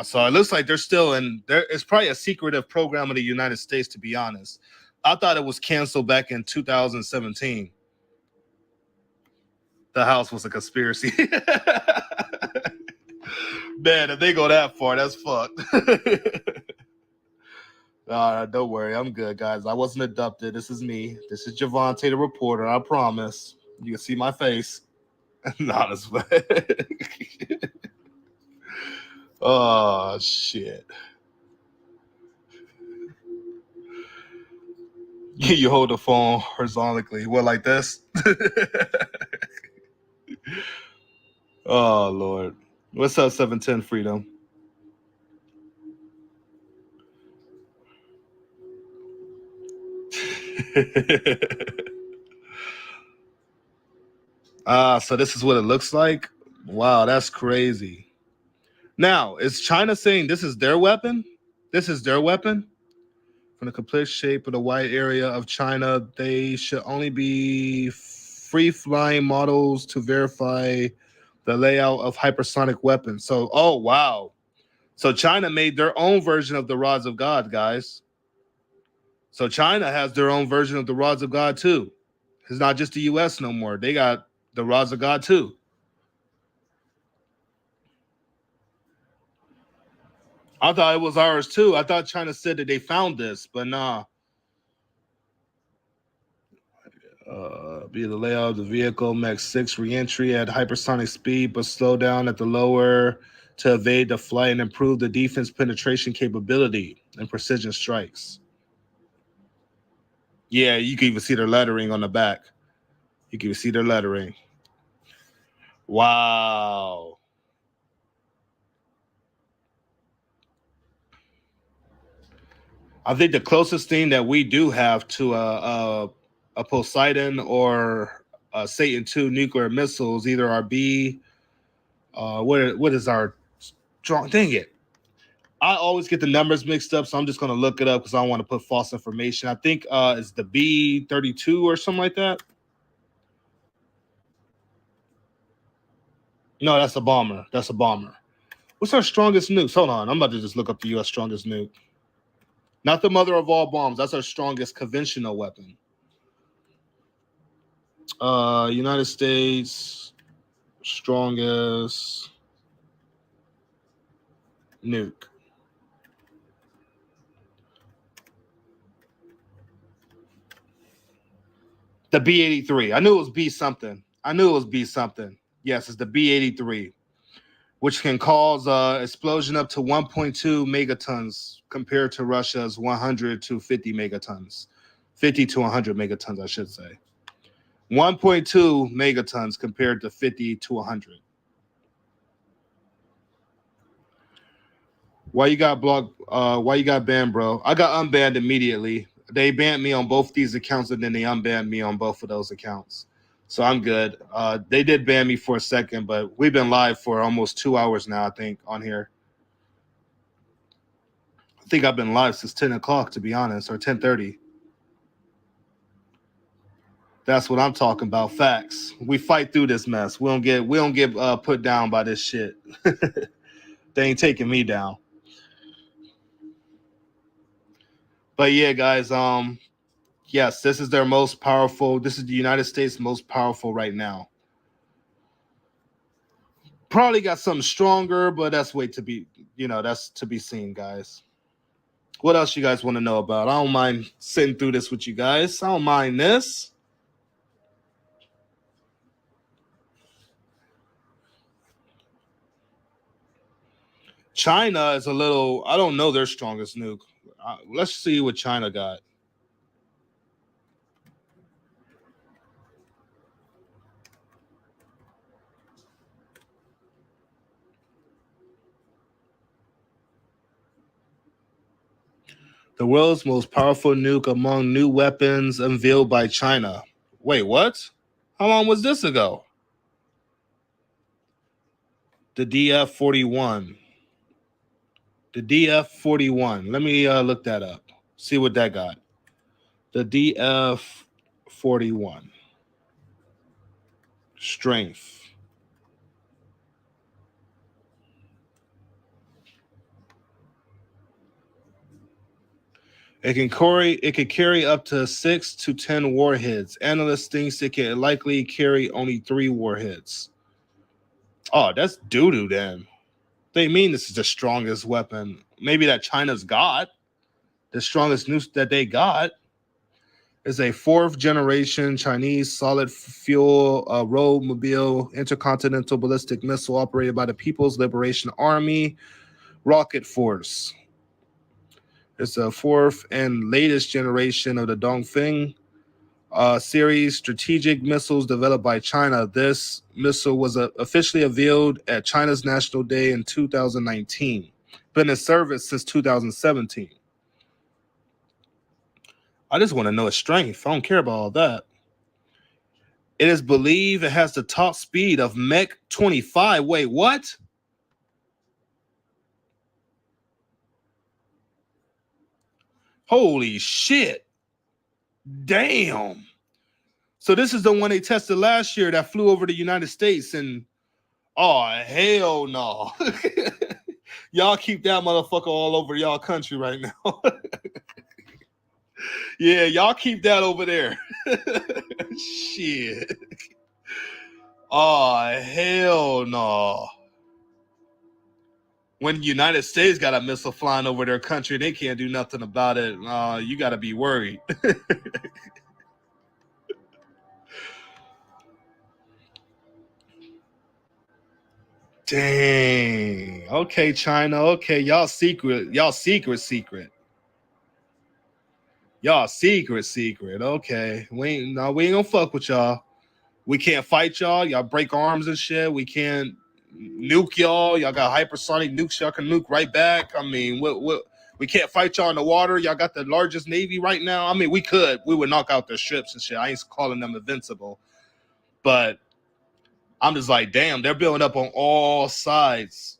So it looks like they're still in there. It's probably a secretive program of the United States, to be honest. I thought it was canceled back in 2017. The house was a conspiracy. Man, if they go that far, that's fucked. Don't worry, I'm good, guys. I wasn't abducted. This is me. This is Javante, the reporter. I promise. You can see my face. Honestly. Oh shit. You hold the phone horizontally. What, like this? Oh Lord. What's up, 710 Freedom? So this is what it looks like. Wow, that's crazy. Now, is China saying this is their weapon? This is their weapon? From the complete shape of the wide area of China, they should only be free-flying models to verify the layout of hypersonic weapons. So, oh wow. So China made their own version of the rods of God, guys. So China has their own version of the rods of God too. It's not just the US no more. They got the rods of God too. I thought it was ours too. I thought China said that they found this, but nah. Be the layout of the vehicle, Mach 6 reentry at hypersonic speed, but slow down at the lower to evade the flight and improve the defense penetration capability and precision strikes. Yeah, you can even see their lettering on the back. You can even see their lettering. Wow. I think the closest thing that we do have to a Poseidon or a Satan 2 nuclear missiles, either our B, what is our strong? Dang it. I always get the numbers mixed up, so I'm just going to look it up because I don't want to put false information. I think it's the B-32 or something like that. No, that's a bomber. That's a bomber. What's our strongest nukes? Hold on. I'm about to just look up the U.S. strongest nuke. Not the mother of all bombs. That's our strongest conventional weapon. United States strongest nuke. The B-83. I knew it was B something. Yes, it's the B-83, which can cause explosion up to 1.2 megatons compared to Russia's 100 to 50 megatons. 50 to 100 megatons, I should say. 1.2 megatons compared to 50 to 100. Why you got blocked? Why you got banned, bro? I got unbanned immediately. They banned me on both these accounts, and then they unbanned me on both of those accounts. So I'm good. They did ban me for a second, but we've been live for almost 2 hours now, I think, on here. I think I've been live since 10 o'clock, to be honest, or 10:30. That's what I'm talking about. Facts. We fight through this mess. We don't get put down by this shit. They ain't taking me down. But yeah, guys, yes, this is their most powerful. This is the United States most powerful right now. Probably got something stronger, but that's that's to be seen, guys. What else you guys want to know about? I don't mind sitting through this with you guys. I don't mind this. China is a little. I don't know their strongest nuke. Let's see what China got. The world's most powerful nuke among new weapons unveiled by China. Wait, what? How long was this ago? The DF-41. The DF-41. Let me look that up. See what that got. The DF-41. Strength. It can carry up to 6 to 10 warheads. Analysts think it can likely carry only 3 warheads. Oh, that's doo-doo then. They mean this is the strongest weapon. Maybe that China's got. The strongest nuke that they got is a 4th generation Chinese solid fuel road-mobile intercontinental ballistic missile operated by the People's Liberation Army Rocket Force. It's a 4th and latest generation of the Dongfeng series strategic missiles developed by China. This missile was officially unveiled at China's National Day in 2019. Been in service since 2017. I just want to know its strength. I don't care about all that. It is believed it has the top speed of Mach 25. Wait, what? Holy shit. Damn. So this is the one they tested last year that flew over the United States and oh hell no. Y'all keep that motherfucker all over y'all country right now. Yeah, y'all keep that over there. Shit. Oh hell no. When the United States got a missile flying over their country, they can't do nothing about it. You got to be worried. Dang. Okay, China. Okay, y'all secret. Y'all secret. Y'all secret. Okay, we ain't gonna fuck with y'all. We can't fight y'all. Y'all break arms and shit. We can't nuke y'all. Y'all got hypersonic nukes. Y'all can nuke right back. I mean, what? We can't fight y'all in the water. Y'all got the largest navy right now. I mean, we would knock out their ships and shit. I ain't calling them invincible, but I'm just like, damn, they're building up on all sides,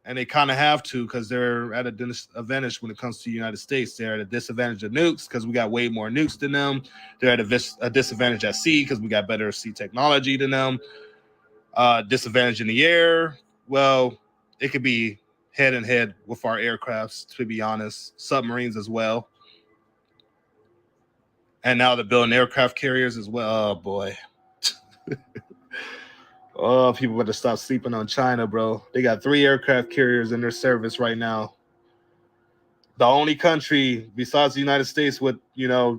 and they kind of have to because they're at a disadvantage when it comes to the United States. They're at a disadvantage of nukes because we got way more nukes than them. They're at a disadvantage at sea because we got better sea technology than them. Disadvantage in the air. Well, it could be head and head with our aircrafts, to be honest. Submarines as well. And now they're building aircraft carriers as well. Oh, boy. Oh, people better stop sleeping on China, bro. They got 3 aircraft carriers in their service right now. The only country besides the United States with,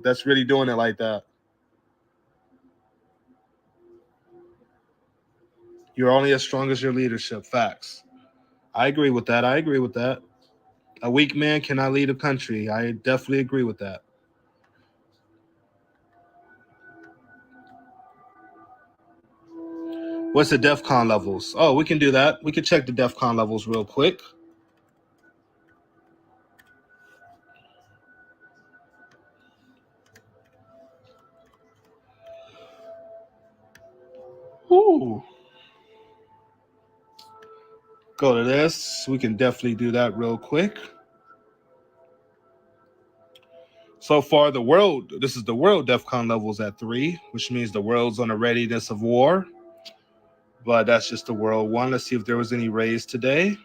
that's really doing it like that. You're only as strong as your leadership. Facts. I agree with that. A weak man cannot lead a country. I definitely agree with that. What's the DEFCON levels? Oh, we can do that. We can check the DEFCON levels real quick. Ooh. Go to this. We can definitely do that real quick. So far, this is the world DEFCON levels at 3, which means the world's on the readiness of war. But that's just the world one. Let's see if there was any raise today.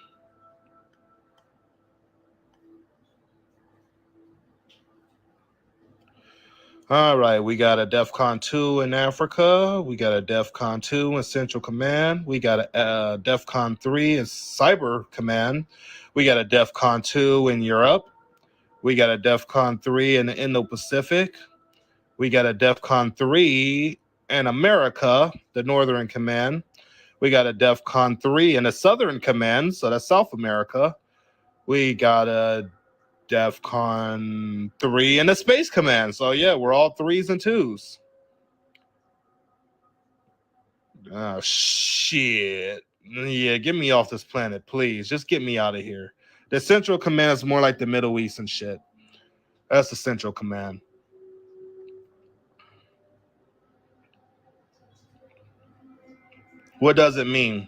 All right, we got a DEFCON 2 in Africa. We got a DEFCON 2 in Central Command. We got a DEFCON 3 in Cyber Command. We got a DEFCON 2 in Europe. We got a DEFCON 3 in the Indo-Pacific. We got a DEFCON 3 in America, the Northern Command. We got a DEFCON 3 in the Southern Command, so that's South America. We got a DEFCON 3 in the Space Command. So, yeah, we're all 3s and 2s. Oh, shit. Yeah, get me off this planet, please. Just get me out of here. The Central Command is more like the Middle East and shit. That's the Central Command. What does it mean?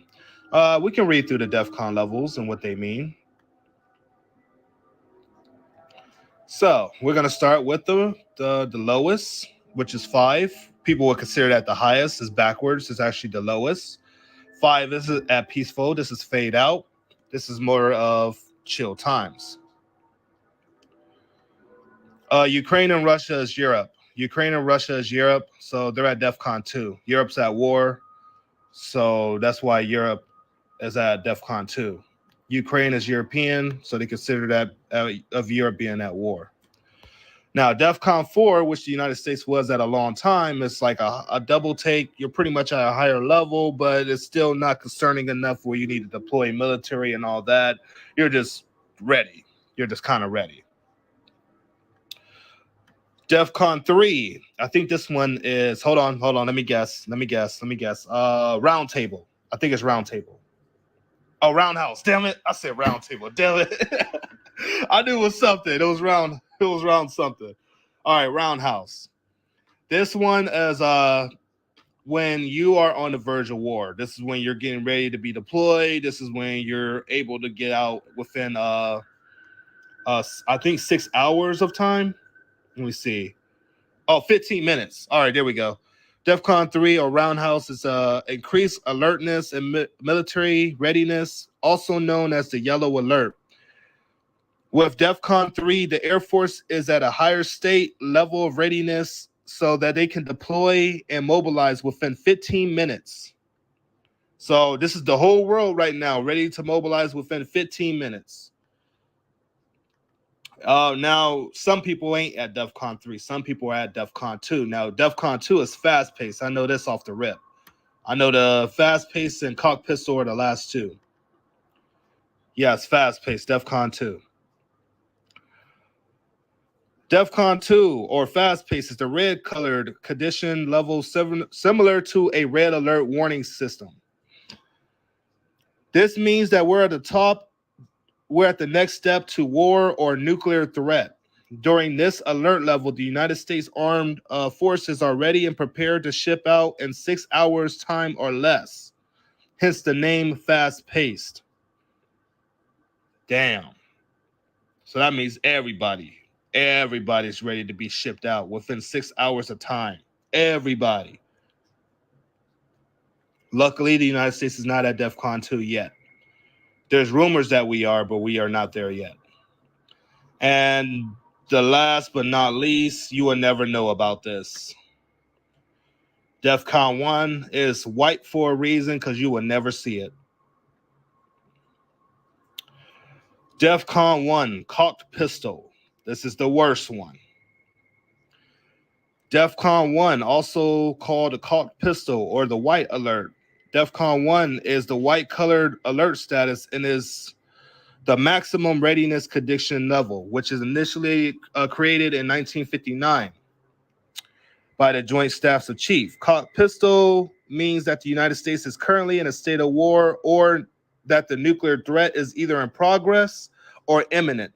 We can read through the DEFCON levels and what they mean. So we're gonna start with the lowest, which is 5. People would consider that the highest. Is backwards. It's actually the lowest. 5 is at peaceful. This is fade out. This is more of chill times. Ukraine and Russia is Europe. Ukraine and Russia is Europe, so they're at DEFCON 2. Europe's at war, so that's why Europe is at DEFCON 2. Ukraine is European, so they consider that of Europe being at war. Now, DEFCON 4, which the United States was at a long time, is like a double take. You're pretty much at a higher level, but it's still not concerning enough where you need to deploy military and all that. You're just ready. You're just kind of ready. DEFCON 3. I think this one is, hold on. Let me guess. Round table. I think it's round table. Oh, roundhouse. Damn it. I said round table. Damn it. I knew it was something. It was round something. All right, roundhouse. This one is when you are on the verge of war. This is when you're getting ready to be deployed. This is when you're able to get out within I think 6 hours of time. Let me see. Oh, 15 minutes. All right, there we go. DEFCON 3 or roundhouse is increased alertness and military readiness, also known as the yellow alert. With DEFCON 3, the Air Force is at a higher state level of readiness so that they can deploy and mobilize within 15 minutes. So this is the whole world right now, ready to mobilize within 15 minutes. Now, some people ain't at DEFCON 3. Some people are at DEFCON 2. Now, DEFCON 2 is fast-paced. I know this off the rip. I know the fast-paced and cock pistol are the last two. Yes, fast-paced, DEFCON 2. DEFCON 2 or fast-paced is the red-colored condition level similar to a red alert warning system. This means that we're at the top. We're at the next step to war or nuclear threat. During this alert level, the United States Armed Forces are ready and prepared to ship out in 6 hours' time or less. Hence the name fast-paced. Damn. So that means everybody's ready to be shipped out within 6 hours of time. Everybody. Luckily, the United States is not at DEFCON 2 yet. There's rumors that we are, but we are not there yet. And the last but not least, you will never know about this. DEFCON 1 is white for a reason because you will never see it. DEFCON 1, cocked pistol. This is the worst one. DEFCON 1, also called a cocked pistol or the white alert. DEFCON 1 is the white colored alert status and is the maximum readiness condition level, which is initially created in 1959 by the Joint Staffs of Chief. Cocked pistol means that the United States is currently in a state of war or that the nuclear threat is either in progress or imminent.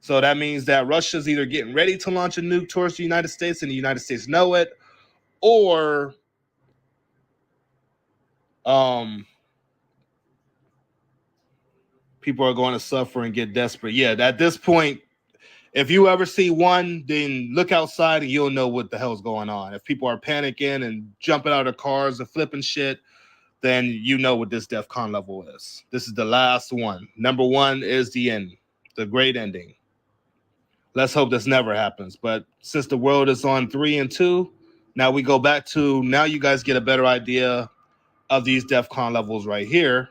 So that means that Russia's either getting ready to launch a nuke towards the United States and the United States know it, or people are going to suffer and get desperate. Yeah, at this point, if you ever see one, then look outside and you'll know what the hell's going on. If people are panicking and jumping out of cars and flipping shit, then you know what this DEFCON level is. This is the last one. Number 1 is the end, the great ending. Let's hope this never happens. But since the world is on 3 and 2, now we go back to, now you guys get a better idea of these DEFCON levels right here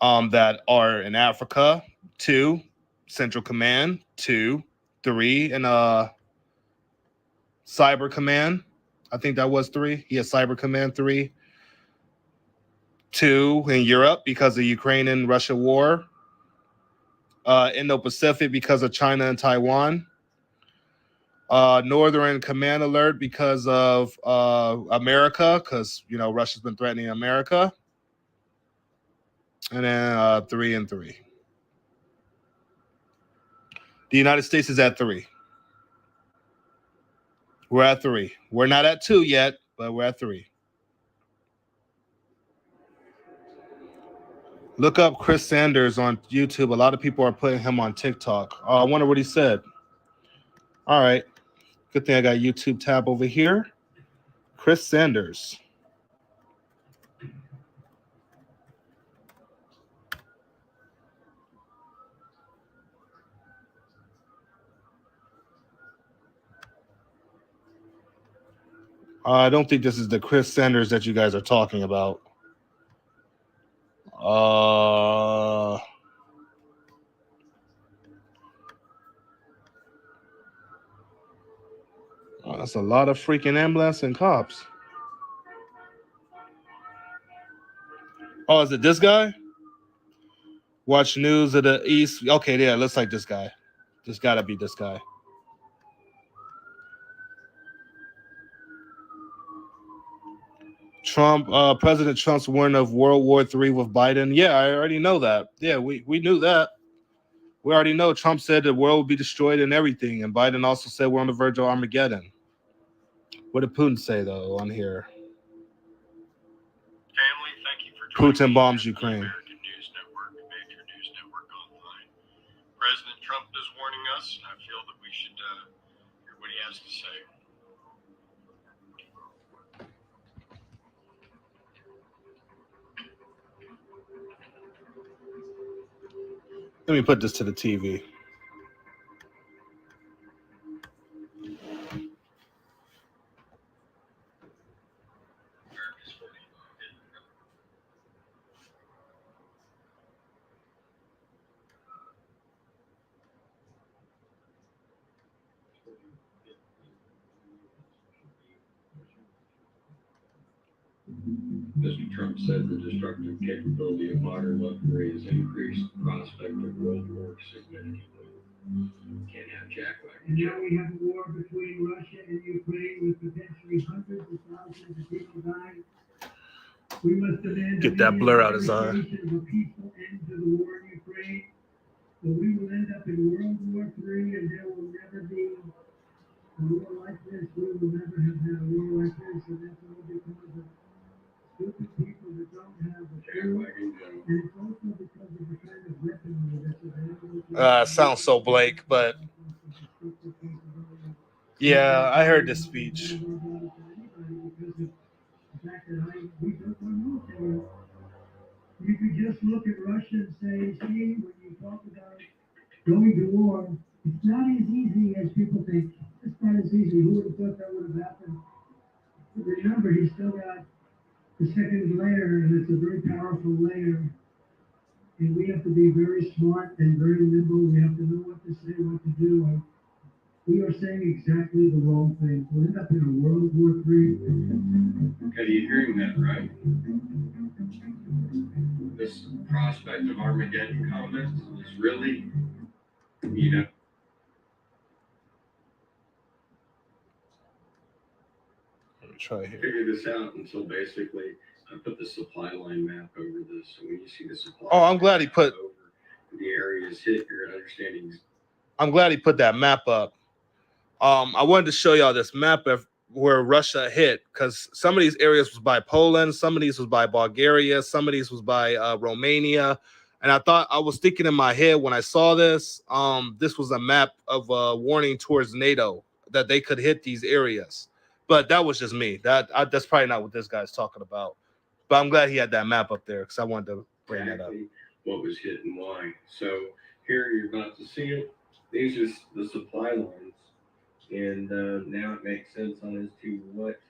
that are in Africa, 2, Central Command, 2, 3, and Cyber Command. I think that was 3. Yeah, Cyber Command 3. 2 in Europe because of Ukraine and Russia war. Indo-Pacific because of China and Taiwan. Northern Command Alert because of America, because Russia's been threatening America. And then 3 and 3. The United States is at 3. We're at 3. We're not at 2 yet, but we're at 3. Look up Chris Sanders on YouTube. A lot of people are putting him on TikTok. Oh, I wonder what he said. All right. Good thing I got YouTube tab over here. Chris Sanders. I don't think this is the Chris Sanders that you guys are talking about. Oh, that's a lot of freaking ambulance and cops. Oh, is it this guy? Watch news of the East. Okay, yeah, looks like this guy. This gotta be this guy. President Trump's warning of World War III with Biden. Yeah, I already know that. Yeah, we knew that. We already know Trump said the world would be destroyed and everything, and Biden also said we're on the verge of Armageddon. What did Putin say though on here? Family, thank you for joining Putin me bombs here at the Ukraine. American News Network, a major news network online. President Trump is warning us, and I feel that we should hear what he has to say. Let me put this to the TV. Mr. Trump said the destructive capability of modern weaponry has increased the prospect of world war significantly. Can't have Jack like And now we have a war between Russia and Ukraine with potentially hundreds of thousands of people dying. We must demand Get that blur out his eye. of a peaceful end to the war in Ukraine. But we will end up in World War III, and there will never be a war like this. We will never have had a war like this, and that's all because of stupid people that don't have the food. And it's also because of the kind of weaponry that's available. Sounds so Blake, but yeah, I heard this speech. You could just look at Russia and say, see, when you talk about going to war, it's not as easy as people think. It's not as easy. Who would have thought that would have happened? But remember, he's still got the second layer, and it's a very powerful layer. And we have to be very smart and very nimble. We have to know what to say, what to do. We are saying exactly the wrong thing. We'll end up in a World War III. Okay, you're hearing that, right? This prospect of Armageddon comments is really, you know. Let me try here. Figure this out until basically I put the supply line map over this. So when you see the supply Oh, I'm glad he put over the areas hit, you're understanding. I'm glad he put that map up. I wanted to show y'all this map of where Russia hit, because some of these areas was by Poland, some of these was by Bulgaria, some of these was by Romania, and I was thinking in my head when I saw this, this was a map of a warning towards NATO that they could hit these areas, but that was just me. That's probably not what this guy's talking about, but I'm glad he had that map up there because I wanted to bring that up. What was hit and why? So here you're about to see it. These are the supply lines. And now it makes sense on as to what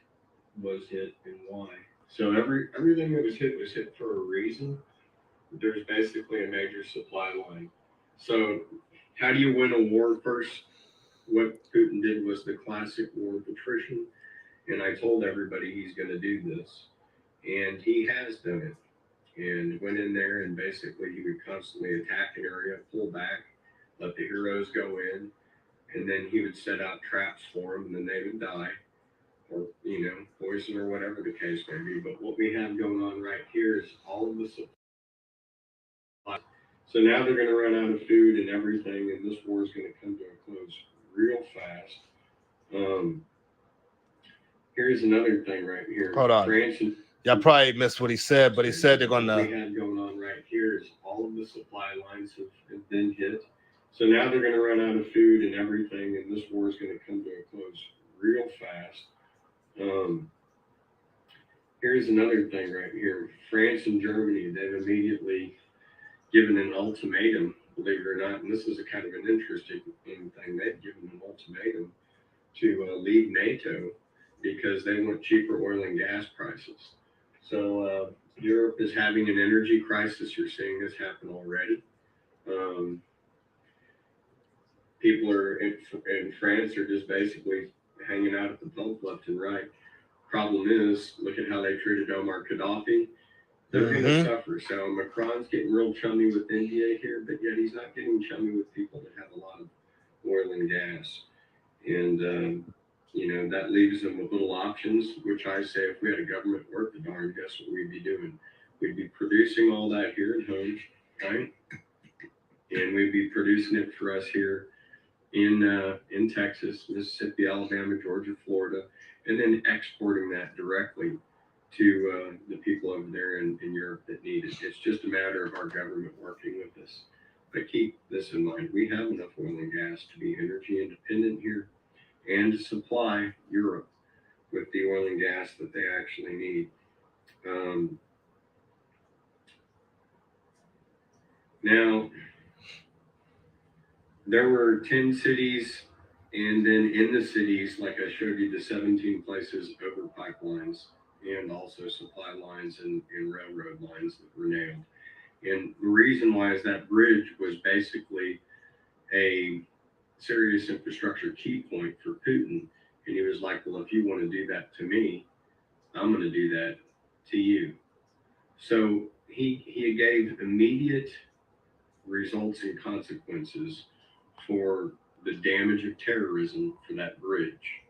was hit and why. So everything that was hit for a reason. There's basically a major supply line. So how do you win a war? First, what Putin did was the classic war of attrition. And I told everybody he's going to do this. And he has done it. And went in there and basically he would constantly attack an area, pull back, let the heroes go in. And then he would set out traps for them, and then they would die, or, poison or whatever the case may be. But what we have going on right here is all of the supply. So now they're going to run out of food and everything, and this war is going to come to a close real fast. Here's another thing right here. Hold on. Yeah, I probably missed what he said, but he said they're What we gonna. had going on right here is all of the supply lines have been hit. So now they're going to run out of food and everything, and this war is going to come to a close real fast. Um, Here's another thing right here. France and Germany, they've immediately given an ultimatum, believe it or not, and this is a kind of an interesting thing. They've given an ultimatum to leave NATO because they want cheaper oil and gas prices. So Europe is having an energy crisis. You're seeing this happen already. Um, People are in France are just basically hanging out at the pump left and right. Problem is, look at how they treated Omar Gaddafi. They're going to Mm-hmm. suffer. So Macron's getting real chummy with India here, but yet he's not getting chummy with people that have a lot of oil and gas. And, that leaves them with little options, which I say if we had a government worth the darn, guess what we'd be doing? We'd be producing all that here at home, right? And we'd be producing it for us here in Texas, Mississippi, Alabama, Georgia, Florida, and then exporting that directly to the people over there in Europe that need it. It's just a matter of our government working with us. But keep this in mind: we have enough oil and gas to be energy independent here and to supply Europe with the oil and gas that they actually need. Um, Now, there were 10 cities, and then in the cities, like I showed you, the 17 places over pipelines and also supply lines and railroad lines that were nailed. And the reason why is that bridge was basically a serious infrastructure key point for Putin. And he was like, well, if you want to do that to me, I'm going to do that to you. So he gave immediate results and consequences for the damage of terrorism for that bridge.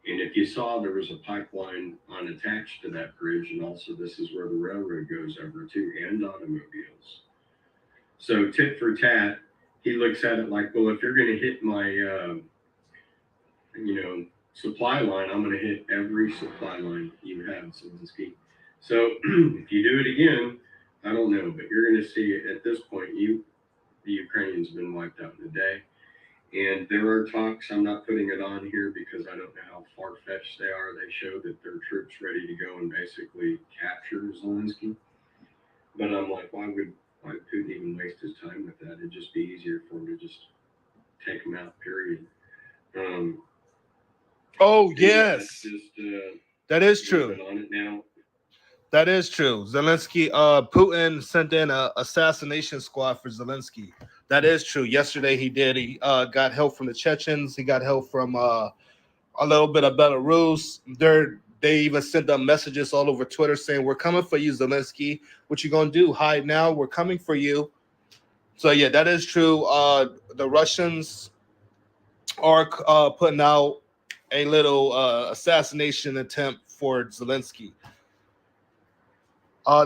And if you saw, there was a pipeline unattached to that bridge, and also this is where the railroad goes over to, and automobiles. So tit for tat, he looks at it like, well, if you're going to hit my, supply line, I'm going to hit every supply line you have, Zelensky. So if you do it again, I don't know, but you're going to see at this point, the Ukrainians have been wiped out in a day. And there are talks, I'm not putting it on here because I don't know how far fetched they are. They show that there are troops ready to go and basically capture Zelensky. But I'm like, why would Putin even waste his time with that? It'd just be easier for him to just take him out, period. Um, Oh yeah, that's yes, just that is true. on it now. That is true. Zelensky, Putin sent in a assassination squad for Zelensky. That is true. Yesterday he did. He got help from the Chechens. He got help from a little bit of Belarus. They even sent them messages all over Twitter saying, "We're coming for you, Zelensky. What you gonna do? Hide now? We're coming for you." So yeah, that is true. The Russians are putting out a little assassination attempt for Zelensky.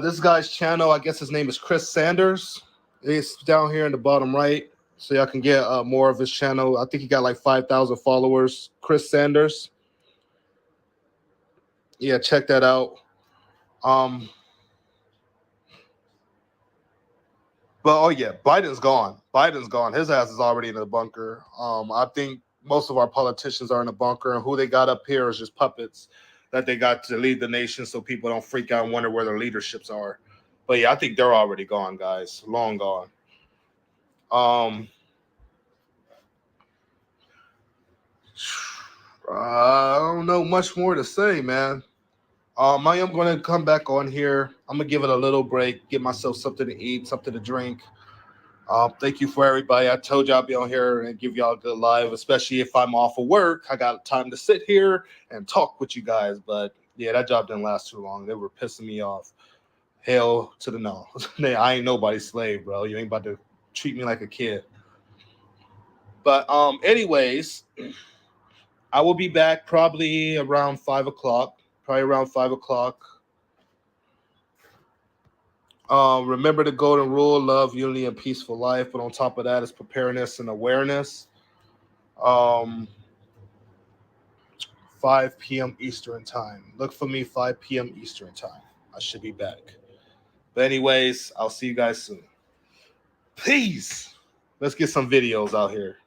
This guy's channel, I guess his name is Chris Sanders. He's down here in the bottom right, so y'all can get more of his channel. I think he got like 5,000 followers. Chris Sanders. Yeah, check that out. Um, but oh yeah, Biden's gone. Biden's gone. His ass is already in the bunker. I think most of our politicians are in the bunker, and who they got up here is just puppets that they got to lead the nation, so people don't freak out and wonder where their leaderships are. But yeah, I think they're already gone, guys. Long gone. Um, I don't know much more to say, man. I am going to come back on here. I'm going to give it a little break, get myself something to eat, something to drink. Thank you for everybody. I told you I'll be on here and give y'all a good live, especially if I'm off of work. I got time to sit here and talk with you guys. But yeah, that job didn't last too long. They were pissing me off. Hell to the no. I ain't nobody's slave, bro. You ain't about to treat me like a kid. But anyways, I will be back probably around 5 o'clock. Probably around 5 o'clock. Remember the golden rule: love, unity, and peaceful life. But on top of that is preparedness and awareness. Um, 5 p.m. Eastern time. Look for me 5 p.m. Eastern time. I should be back. But anyways, I'll see you guys soon. Peace. Let's get some videos out here.